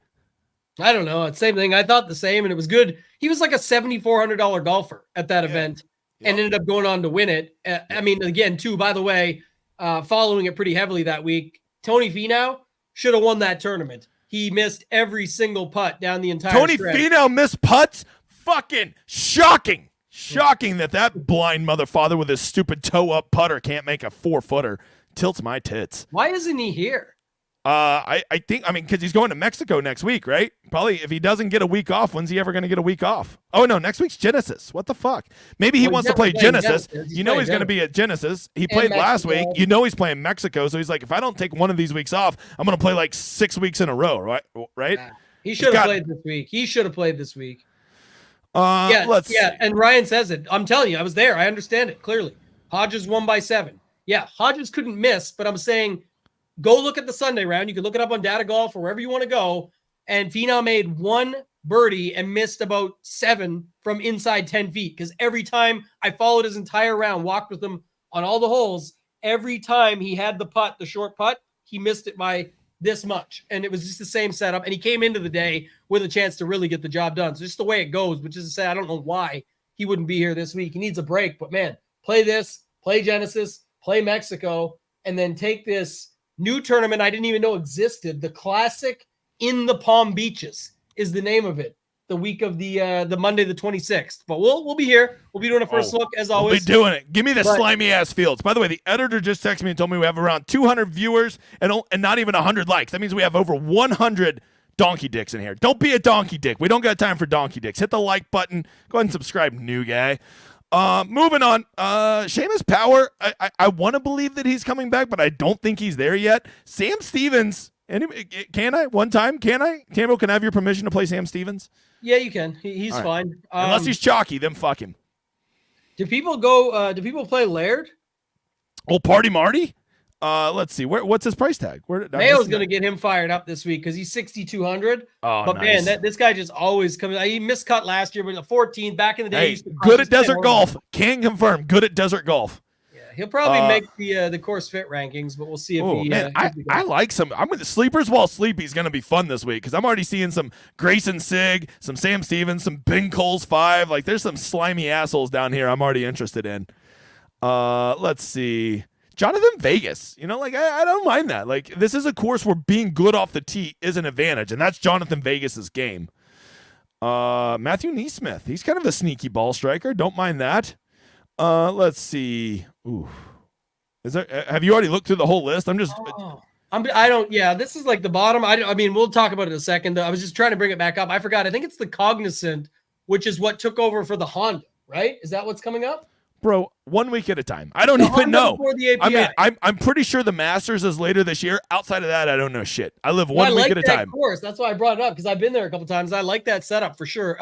I don't know. It's the same thing. I thought the same, and it was good. He was like a $7,400 golfer at that event. And ended up going on to win it. I mean, again, too, by the way, following it pretty heavily that week, Tony Finau should have won that tournament. He missed every single putt down the entire stretch. Finau missed putts? Fucking shocking. Shocking that blind mother father with his stupid toe-up putter can't make a 4-footer. Tilts my tits. Why isn't he here? I think, because he's going to Mexico next week, right? Probably if he doesn't get a week off, when's he ever going to get a week off? Oh, no, next week's Genesis. What the fuck? Maybe he wants to play Genesis. He's going to be at Genesis. He played last week. He's playing Mexico. So he's like, if I don't take one of these weeks off, I'm going to play like 6 weeks in a row, right? He should have played this week. Let's see. And Ryan says it. I'm telling you, I was there. I understand it clearly. Hodges won by 7. Yeah, Hodges couldn't miss, but I'm saying go look at the Sunday round. You can look it up on Data Golf or wherever you want to go. And Finau made 1 birdie and missed about 7 from inside 10 feet. Because every time I followed his entire round, walked with him on all the holes, every time he had the short putt, he missed it by this much. And it was just the same setup. And he came into the day with a chance to really get the job done. So just the way it goes, which is to say, I don't know why he wouldn't be here this week. He needs a break. But man, play this, play Genesis, play Mexico, and then take this new tournament I didn't even know existed. The Classic in the Palm Beaches is the name of it. The week of the Monday, the 26th. But we'll be here. We'll be doing a first look as always. We'll be doing it. Give me the slimy ass fields. By the way, the editor just texted me and told me we have around 200 viewers and not even 100 likes. That means we have over 100 donkey dicks in here. Don't be a donkey dick. We don't got time for donkey dicks. Hit the like button. Go ahead and subscribe, new guy. Moving on. Seamus Power. I want to believe that he's coming back, but I don't think he's there yet. Sam Stevens. Can I? One time? Can I? Tambo, can I have your permission to play Sam Stevens? Yeah, you can. He's fine. Unless he's chalky, then fuck him. Do people go? Do people play Laird? Oh, Party Marty. Let's see. What's his price tag? Mayo's going to get him fired up this week because he's 6,200. Oh, but nice. Man, this guy just always comes. He miscut last year, but the 14th back in the day. Hey, good at desert golf. Can confirm. Good at desert golf. Yeah, he'll probably make the course fit rankings, but we'll see if I like some. I'm with the sleepers while sleepy is going to be fun this week because I'm already seeing some Grayson Sig, some Sam Stevens, some Ben Coles 5. Like there's some slimy assholes down here. I'm already interested in. Let's see. Jonathan Vegas, I don't mind that. Like, this is a course where being good off the tee is an advantage, and that's Jonathan Vegas's game. Matthew Neesmith, he's kind of a sneaky ball striker. Don't mind that. Let's see. Ooh, have you already looked through the whole list? This is like the bottom. I mean, we'll talk about it in a second. I was just trying to bring it back up. I forgot. I think it's the Cognizant, which is what took over for the Honda, right? Is that what's coming up? Bro, 1 week at a time. I don't even know. I mean, I'm pretty sure the Masters is later this year. Outside of that, I don't know shit. I live 1 week at a time. Course. That's why I brought it up because I've been there a couple times. I like that setup for sure.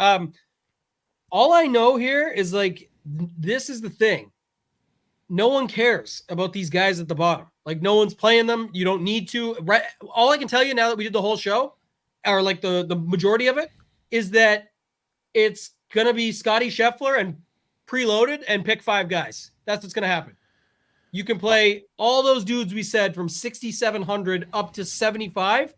All I know here is like this is the thing. No one cares about these guys at the bottom. Like no one's playing them. You don't need to. Right. All I can tell you now that we did the whole show, or like the majority of it, is that it's gonna be Scotty Scheffler and preloaded and pick 5 guys. That's what's going to happen. You can play all those dudes we said from 6,700 up to 75.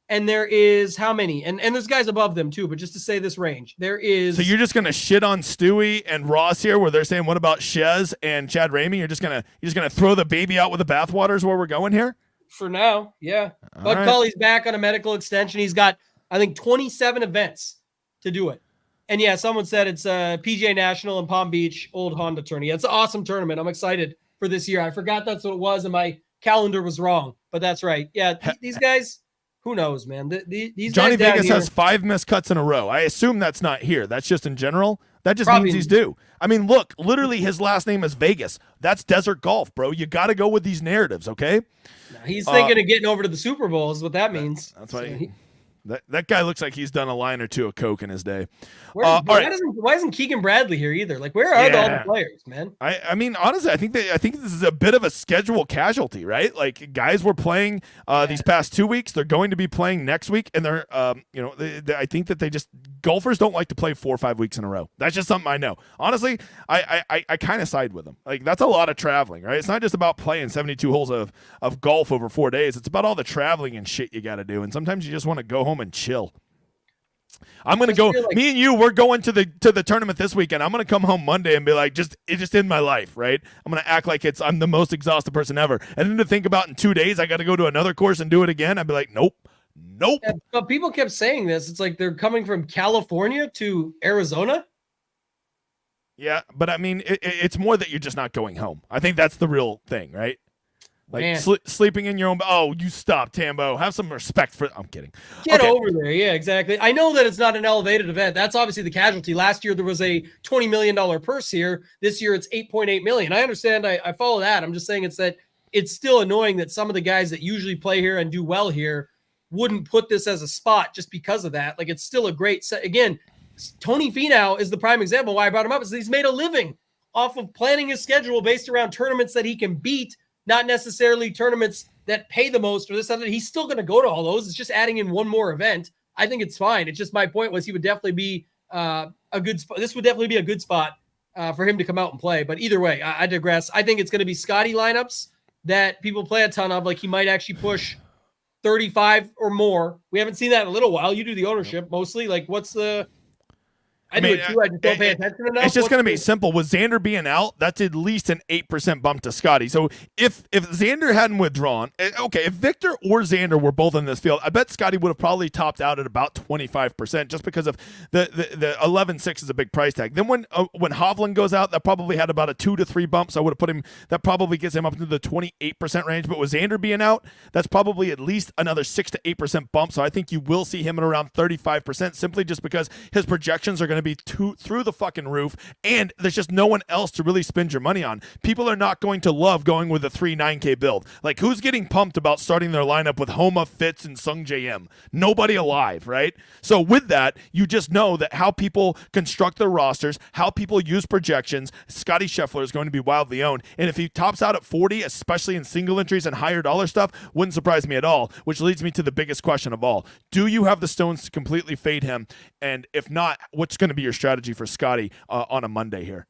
And there is how many? And there's guys above them too, but just to say this range, there is. So you're just gonna shit on Stewie and Ross here, where they're saying, "What about Shez and Chad Ramey?" You're just gonna throw the baby out with the bathwater is where we're going here. For now, yeah. Bud right. Culley's back on a medical extension. He's got, I think, 27 events to do it. And yeah, someone said it's PGA National in Palm Beach, Old Honda tourney. It's an awesome tournament. I'm excited for this year. I forgot that's what it was, and my calendar was wrong, but that's right. Yeah, these guys. Who knows, man? These Johnny guys Vegas here, has 5 missed cuts in a row. I assume that's not here. That's just in general. That just Probably. means he's due. I mean, look, literally his last name is Vegas. That's desert golf, bro. You got to go with these narratives, okay? He's thinking of getting over to the Super Bowl is what that means. That's why that guy looks like he's done a line or two of coke in his day. Why isn't Keegan Bradley here either? Like, where are all the players, man? I mean, honestly, I think this is a bit of a schedule casualty, right? Like, guys were playing these past 2 weeks. They're going to be playing next week, and they're I think that they just golfers don't like to play 4 or 5 weeks in a row. That's just something I know. Honestly, I kind of side with them. Like, that's a lot of traveling, right? It's not just about playing 72 holes of golf over 4 days. It's about all the traveling and shit you got to do, and sometimes you just want to go home and chill. I'm gonna go. Me and you, we're going to the tournament this weekend. I'm gonna come home Monday and be like, it's just in my life, right? I'm gonna act like I'm the most exhausted person ever, and then to think about in 2 days I got to go to another course and do it again. I'd be like, nope. Yeah, but people kept saying this. It's like they're coming from California to Arizona. Yeah, but I mean, it's more that you're just not going home. I think that's the real thing, right? Like sleeping in your own. Oh, you stop, Tambo. Have some respect for. I'm kidding. Get over there. Yeah, exactly. I know that it's not an elevated event. That's obviously the casualty. Last year there was a $20 million purse here. This year it's $8.8 million. I understand. I follow that. I'm just saying it's still annoying that some of the guys that usually play here and do well here wouldn't put this as a spot just because of that. Like, it's still a great set. Again, Tony Finau is the prime example. Why I brought him up is he's made a living off of planning his schedule based around tournaments that he can beat. Not necessarily tournaments that pay the most or this other. He's still going to go to all those. It's just adding in one more event. I think it's fine. It's just my point was he would definitely be a good spot. This would definitely be a good spot for him to come out and play. But either way, I digress. I think it's going to be Scotty lineups that people play a ton of. Like, he might actually push 35 or more. We haven't seen that in a little while. You do the ownership mostly. Like, what's the... I do it too. I just don't pay attention enough. It's just going to be simple. With Xander being out, that's at least an 8% bump to Scotty. So if Xander hadn't withdrawn, okay, if Victor or Xander were both in this field, I bet Scotty would have probably topped out at about 25% just because of the 11.6 is a big price tag. Then when Hovland goes out, that probably had about a 2 to 3 bump. So I would have put him, that probably gets him up into the 28% range. But with Xander being out, that's probably at least another 6 to 8% bump. So I think you will see him at around 35% simply just because his projections are going to be through the fucking roof, and there's just no one else to really spend your money on. People are not going to love going with a 3-9K build. Like, who's getting pumped about starting their lineup with Homa, Fitz, and Sung JM? Nobody alive, right? So with that, you just know that how people construct their rosters, how people use projections, Scotty Scheffler is going to be wildly owned. And if he tops out at 40, especially in single entries and higher dollar stuff, wouldn't surprise me at all, which leads me to the biggest question of all. Do you have the stones to completely fade him? And if not, what's going to be your strategy for Scotty on a Monday here?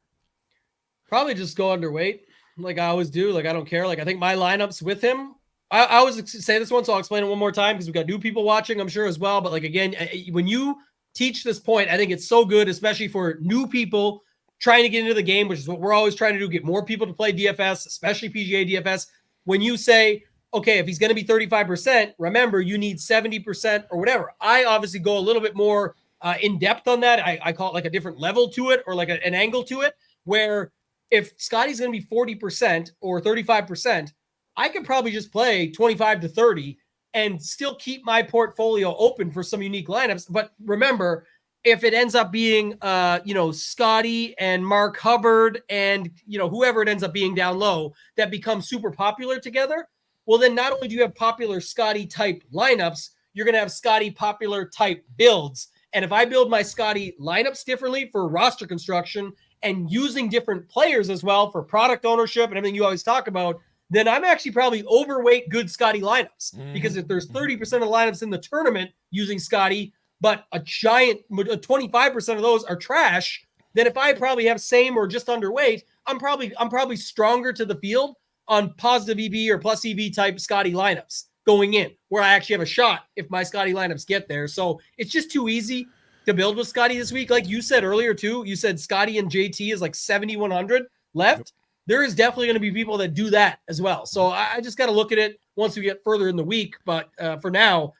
Probably just go underweight, like I always do. Like, I don't care. Like, I think my lineups with him, I always say this one, so I'll explain it one more time because we've got new people watching, I'm sure, as well. But like, again, when you teach this point, I think it's so good, especially for new people trying to get into the game, which is what we're always trying to do, get more people to play DFS, especially PGA DFS. When you say, okay, if he's going to be 35%, remember, you need 70% or whatever. I obviously go a little bit more in depth on that. I call it like a different level to it, or like an angle to it, where if Scotty's going to be 40% or 35%, I could probably just play 25 to 30 and still keep my portfolio open for some unique lineups. But remember, if it ends up being, Scotty and Mark Hubbard and, whoever it ends up being down low that becomes super popular together, well, then not only do you have popular Scotty type lineups, you're going to have Scotty popular type builds. And if I build my Scotty lineups differently for roster construction and using different players as well for product ownership and everything you always talk about, then I'm actually probably overweight good Scotty lineups. Because if there's 30% of lineups in the tournament using Scotty, but a 25% of those are trash, then if I probably have same or just underweight, I'm probably stronger to the field on positive EV or plus EV type Scotty lineups going in, where I actually have a shot if my Scotty lineups get there. So it's just too easy to build with Scotty this week. Like you said earlier too, you said Scotty and JT is like 7,100 left. Yep. There is definitely going to be people that do that as well. So I just got to look at it once we get further in the week. But for now,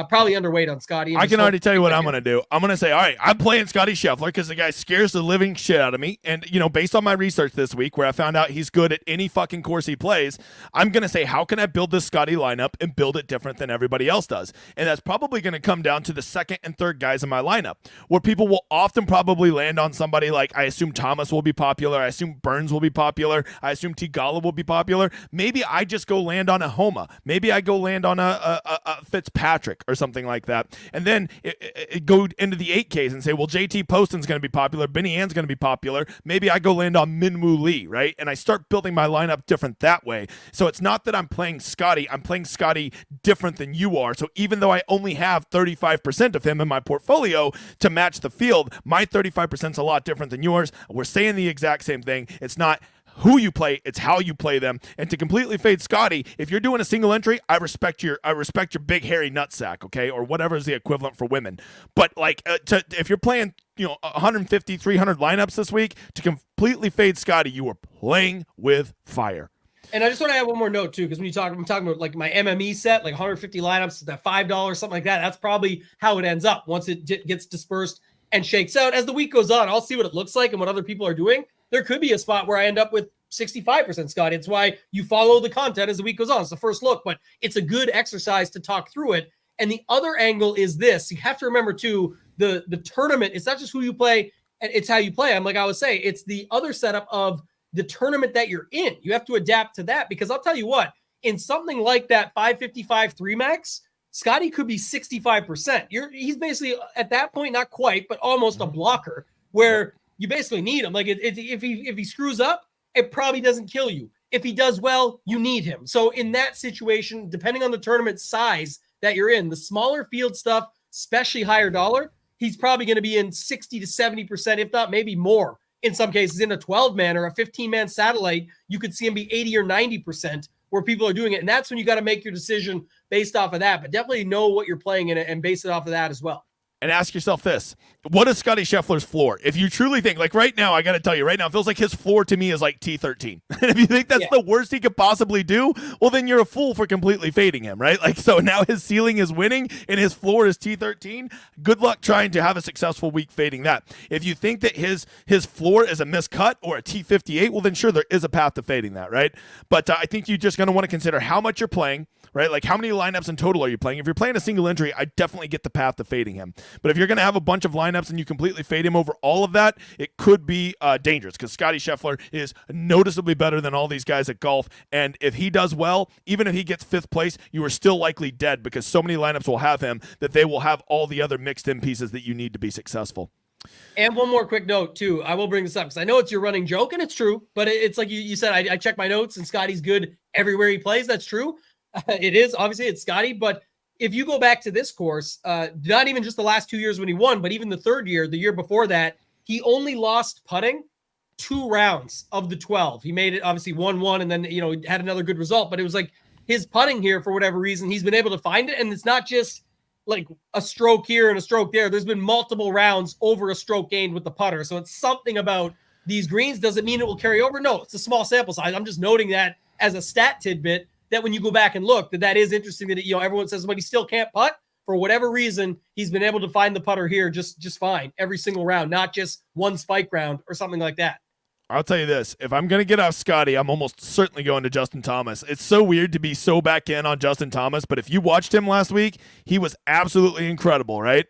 probably underweight on Scotty. I can already tell you what I'm going to do. I'm going to say, all right, I'm playing Scotty Scheffler because the guy scares the living shit out of me. And, based on my research this week where I found out he's good at any fucking course he plays, I'm going to say, how can I build this Scotty lineup and build it different than everybody else does? And that's probably going to come down to the second and third guys in my lineup, where people will often probably land on somebody like, I assume Thomas will be popular. I assume Burns will be popular. I assume Tigala will be popular. Maybe I just go land on a Homa. Maybe I go land on a Fitzpatrick or something like that, and then it go into the 8Ks and say, well, JT Poston's going to be popular, Benny Ann's going to be popular, maybe I go land on Minwoo Lee, right? And I start building my lineup different that way. So it's not that I'm playing Scotty different than you are. So even though I only have 35% of him in my portfolio to match the field, my 35% is a lot different than yours. We're saying the exact same thing. It's not who you play, it's how you play them. And to completely fade Scotty, if you're doing a single entry, I respect your big hairy nutsack, okay, or whatever is the equivalent for women. But if you're playing 150, 300 lineups this week, to completely fade Scotty, you are playing with fire. And I just want to add one more note too, because when I'm talking about like my MME set, like 150 lineups, that $5, something like that. That's probably how it ends up once it gets dispersed and shakes out. As the week goes on, I'll see what it looks like and what other people are doing. There could be a spot where I end up with 65% Scotty. It's why you follow the content as the week goes on. It's the first look, but it's a good exercise to talk through it. And the other angle is this. You have to remember too, the tournament, it's not just who you play, and it's how you play. Like I was saying, it's the other setup of the tournament that you're in. You have to adapt to that, because I'll tell you what, in something like that 555 3 max, Scotty could be 65%. He's basically at that point, not quite, but almost a blocker where you basically need him. Like if he screws up, it probably doesn't kill you. If he does well, you need him. So in that situation, depending on the tournament size that you're in, the smaller field stuff, especially higher dollar, he's probably going to be in 60 to 70%, if not maybe more. In some cases, in a 12-man or a 15-man satellite, you could see him be 80 or 90% where people are doing it. And that's when you got to make your decision based off of that. But definitely know what you're playing in it and base it off of that as well. And ask yourself this: what is Scotty Scheffler's floor? If you truly think, like right now, I got to tell you, right now, it feels like his floor to me is like T13. And if you think that's the worst he could possibly do, well, then you're a fool for completely fading him, right? Like, so now his ceiling is winning and his floor is T13. Good luck trying to have a successful week fading that. If you think that his floor is a miscut or a T58, well, then sure, there is a path to fading that, right? But I think you're just going to want to consider how much you're playing, right? Like, how many lineups in total are you playing? If you're playing a single entry, I definitely get the path to fading him. But if you're going to have a bunch of lineups and you completely fade him over all of that, it could be dangerous, because Scotty Scheffler is noticeably better than all these guys at golf. And if he does well, even if he gets 5th place, you are still likely dead, because so many lineups will have him that they will have all the other mixed in pieces that you need to be successful. And one more quick note too. I will bring this up because I know it's your running joke, and it's true, but it's like you said, I check my notes and Scotty's good everywhere he plays. That's true. It is. Obviously, it's Scotty, but if you go back to this course, not even just the last 2 years when he won, but even the third year, the year before that, he only lost putting 2 rounds of the 12. He made it, obviously, 1-1, and then, had another good result. But it was like his putting here, for whatever reason, he's been able to find it. And it's not just like a stroke here and a stroke there. There's been multiple rounds over a stroke gained with the putter. So it's something about these greens. Doesn't mean it will carry over. No, it's a small sample size. I'm just noting that as a stat tidbit, that when you go back and look, that is interesting that, everyone says, but he still can't putt. For whatever reason, he's been able to find the putter here just fine every single round, not just one spike round or something like that. I'll tell you this. If I'm going to get off Scotty, I'm almost certainly going to Justin Thomas. It's so weird to be so back in on Justin Thomas, but if you watched him last week, he was absolutely incredible, right?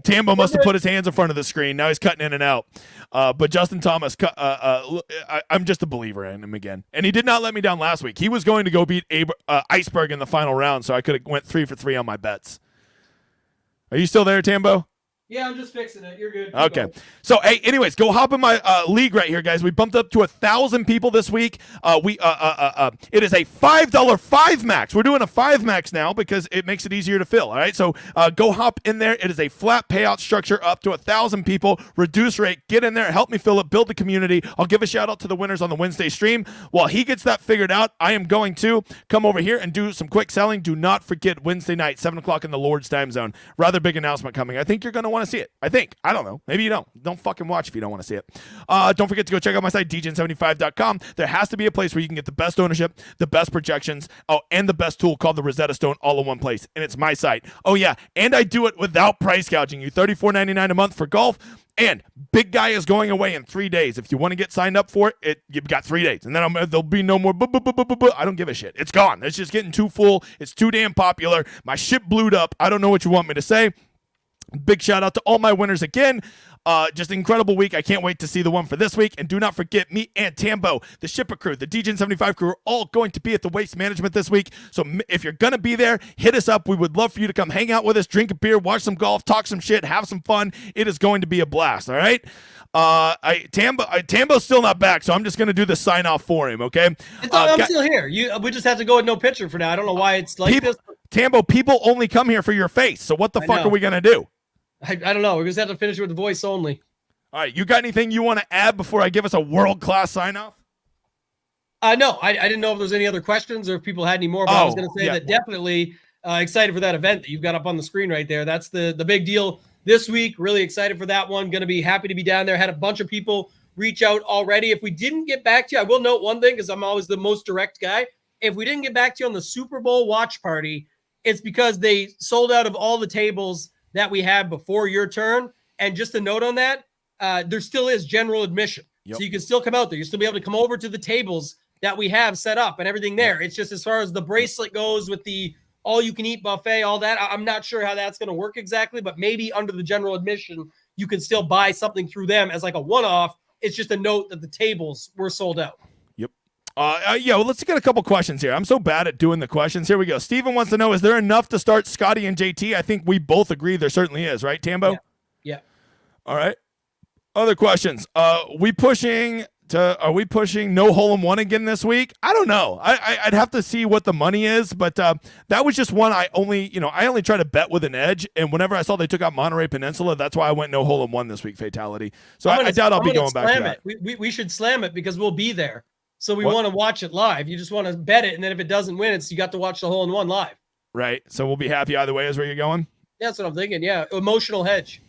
Tambo must have put his hands in front of the screen. Now he's cutting in and out. But Justin Thomas, I'm just a believer in him again. And he did not let me down last week. He was going to go beat Iceberg in the final round, so I could have went 3 for 3 on my bets. Are you still there, Tambo? Yeah, I'm just fixing it. You're good. Keep Okay. going. So, hey, anyways, go hop in my league right here, guys. We bumped up to 1,000 people this week. It is a $5 5 max. We're doing a 5 max now because it makes it easier to fill. All right. So, go hop in there. It is a flat payout structure up to 1,000 people. Reduce rate. Get in there. Help me fill it. Build the community. I'll give a shout out to the winners on the Wednesday stream. While he gets that figured out, I am going to come over here and do some quick selling. Do not forget Wednesday night, 7 o'clock in the Lord's time zone. Rather big announcement coming. I think you're going to want to see it. I don't know. Maybe you don't. Don't fucking watch if you don't want to see it. Don't forget to go check out my site, djn75.com. There has to be a place where you can get the best ownership, the best projections, and the best tool called the Rosetta Stone all in one place. And it's my site. Oh, yeah. And I do it without price gouging you. $34.99 a month for golf. And Big Guy is going away in 3 days. If you want to get signed up for it, you've got 3 days. And then there'll be no more. I don't give a shit. It's gone. It's just getting too full. It's too damn popular. My shit blew up. I don't know what you want me to say. Big shout out to all my winners again. Just an incredible week. I can't wait to see the one for this week. And do not forget, me and Tambo, the Shipper crew, the DJN75 crew are all going to be at the Waste Management this week. So if you're going to be there, hit us up. We would love for you to come hang out with us, drink a beer, watch some golf, talk some shit, have some fun. It is going to be a blast, all right? Tambo's still not back, so I'm just going to do the sign off for him, okay? I'm still here. We just have to go with no picture for now. I don't know why it's like this. Tambo, people only come here for your face, so what the fuck are we going to do? I don't know. We're just have to finish with the voice only. All right, you got anything you want to add before I give us a world-class sign-off? No, I didn't know if there was any other questions or if people had any more, but I was going to say that definitely excited for that event that you've got up on the screen right there. That's the big deal this week. Really excited for that one. Going to be happy to be down there. Had a bunch of people reach out already. If we didn't get back to you, I will note one thing because I'm always the most direct guy. If we didn't get back to you on the Super Bowl watch party, it's because they sold out of all the tables that we had before your turn. And just a note on that, there still is general admission. Yep. So you can still come out there. You'll still be able to come over to the tables that we have set up and everything there. It's just as far as the bracelet goes with the all-you-can-eat buffet, all that, I'm not sure how that's going to work exactly, but maybe under the general admission, you can still buy something through them as like a one-off. It's just a note that the tables were sold out. Well, let's get a couple questions here. I'm so bad at doing the questions. Here we go. Steven wants to know, is there enough to start Scotty and JT? I think we both agree there certainly is, right, Tambo? Yeah. All right. Other questions. Are we pushing no hole in one again this week? I don't know. I'd have to see what the money is, but that was just one I only try to bet with an edge, and whenever I saw they took out Monterey Peninsula, that's why I went no hole in one this week, fatality. So I doubt I'll be going back to that. We should slam it because we'll be there. So we want to watch it live. You just want to bet it, and then if it doesn't win, you got to watch the hole in one live. Right. So we'll be happy either way is where you're going? Yeah, that's what I'm thinking. Yeah. Emotional hedge.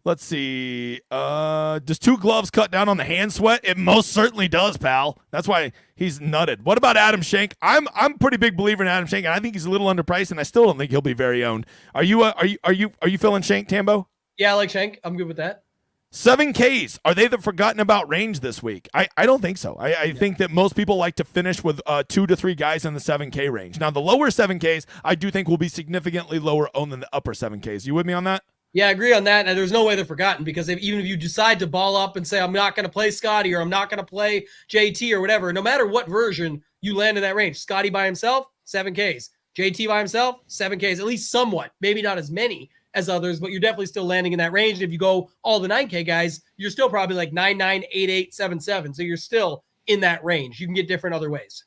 Let's see. Does 2 gloves cut down on the hand sweat? It most certainly does, pal. That's why he's nutted. What about Adam Schenk? I'm a pretty big believer in Adam Schenk, and I think he's a little underpriced, and I still don't think he'll be very owned. Are you feeling Schenk, Tambo? Yeah, I like Schenk. I'm good with that. 7Ks, are they the forgotten about range this week? I don't think so. I think that most people like to finish with 2 to 3 guys in the 7K range. Now, the lower 7Ks, I do think will be significantly lower owned than the upper 7Ks. You with me on that? Yeah, I agree on that. And there's no way they're forgotten because even if you decide to ball up and say, I'm not going to play Scotty or I'm not going to play JT or whatever, no matter what version you land in that range, Scotty by himself, 7Ks. JT by himself, 7Ks, at least somewhat. Maybe not as many as others, but you're definitely still landing in that range. And if you go all the 9K guys, you're still probably like 9.9, 8.8, 7.7. So you're still in that range. You can get different other ways.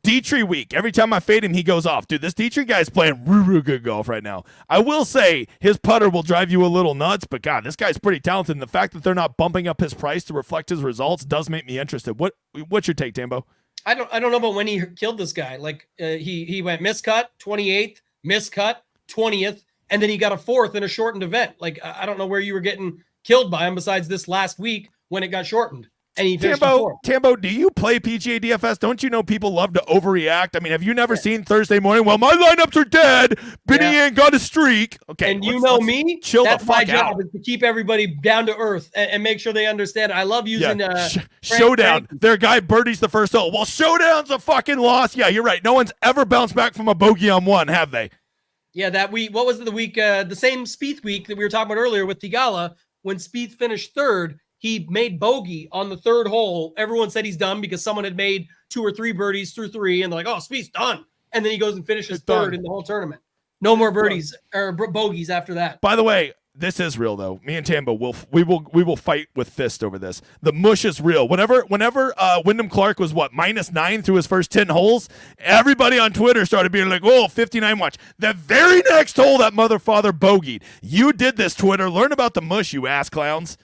Dietrich week. Every time I fade him, he goes off. Dude, this Dietrich guy's playing real good golf right now. I will say his putter will drive you a little nuts, but God, this guy's pretty talented. And the fact that they're not bumping up his price to reflect his results does make me interested. What's your take, Tambo? I don't know about when he killed this guy. Like he went miscut, 28th, miscut, 20th, and then he got a 4th in a shortened event. Like I don't know where you were getting killed by him besides this last week when it got shortened. And he Tambo, do you play PGA DFS? Don't you know people love to overreact? I mean, have you never seen Thursday morning? Well, my lineups are dead. Benny ain't got a streak. Okay, and you know me. Chill that's the fuck my job out. Is to keep everybody down to earth and make sure they understand. I love using Showdown. Their guy birdies the first hole. Well, Showdown's a fucking loss. Yeah, you're right. No one's ever bounced back from a bogey on one, have they? Yeah, that week. What was it, the week? The same Spieth week that we were talking about earlier with Tigala when Spieth finished 3rd. He made bogey on the 3rd hole. Everyone said he's done because someone had made 2 or 3 birdies through 3, and they're like, "Oh, Spieth's done." And then he goes and finishes 3rd in the whole tournament. No more birdies or bogeys after that. By the way, This is real though. Me and Tambo will fight with fist over this. The mush is real. Whenever Wyndham Clark was -9 through his first 10 holes, everybody on Twitter started being like, "Oh, 59 watch." The very next hole that motherfather bogeyed. You did this, Twitter. Learn about the mush, you ass clowns.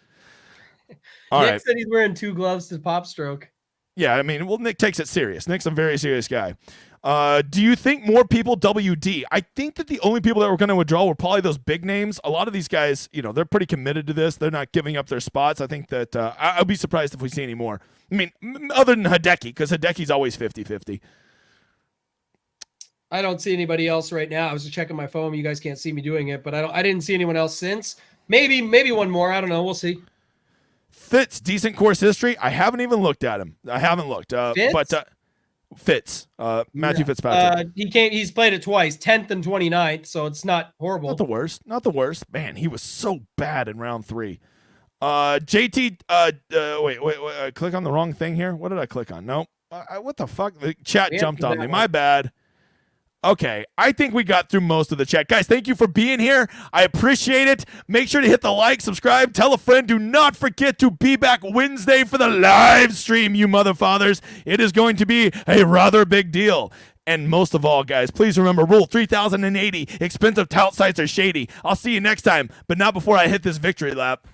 All Nick right. said he's wearing 2 gloves to pop stroke. Yeah, I mean, well, Nick takes it serious. Nick's a very serious guy. Do you think more people WD? I think that the only people that were going to withdraw were probably those big names. A lot of these guys, they're pretty committed to this. They're not giving up their spots. I think that I'd be surprised if we see any more. I mean, other than Hideki, because Hideki's always 50-50. I don't see anybody else right now. I was just checking my phone. You guys can't see me doing it, but I didn't see anyone else since. Maybe one more. I don't know. We'll see. Fitz, decent course history. I haven't even looked at him. I haven't looked. Fitz? But Fitz, Matthew Fitzpatrick. He's played it twice, 10th and 29th, so it's not horrible. Not the worst. Not the worst. Man, he was so bad in round 3. JT, wait, click on the wrong thing here. What did I click on? No. What the fuck? The chat jumped on me. My bad. Okay, I think we got through most of the chat. Guys, thank you for being here. I appreciate it. Make sure to hit the like, subscribe, tell a friend. Do not forget to be back Wednesday for the live stream, you motherfathers. It is going to be a rather big deal. And most of all, guys, please remember Rule 3080. Expensive tout sites are shady. I'll see you next time, but not before I hit this victory lap.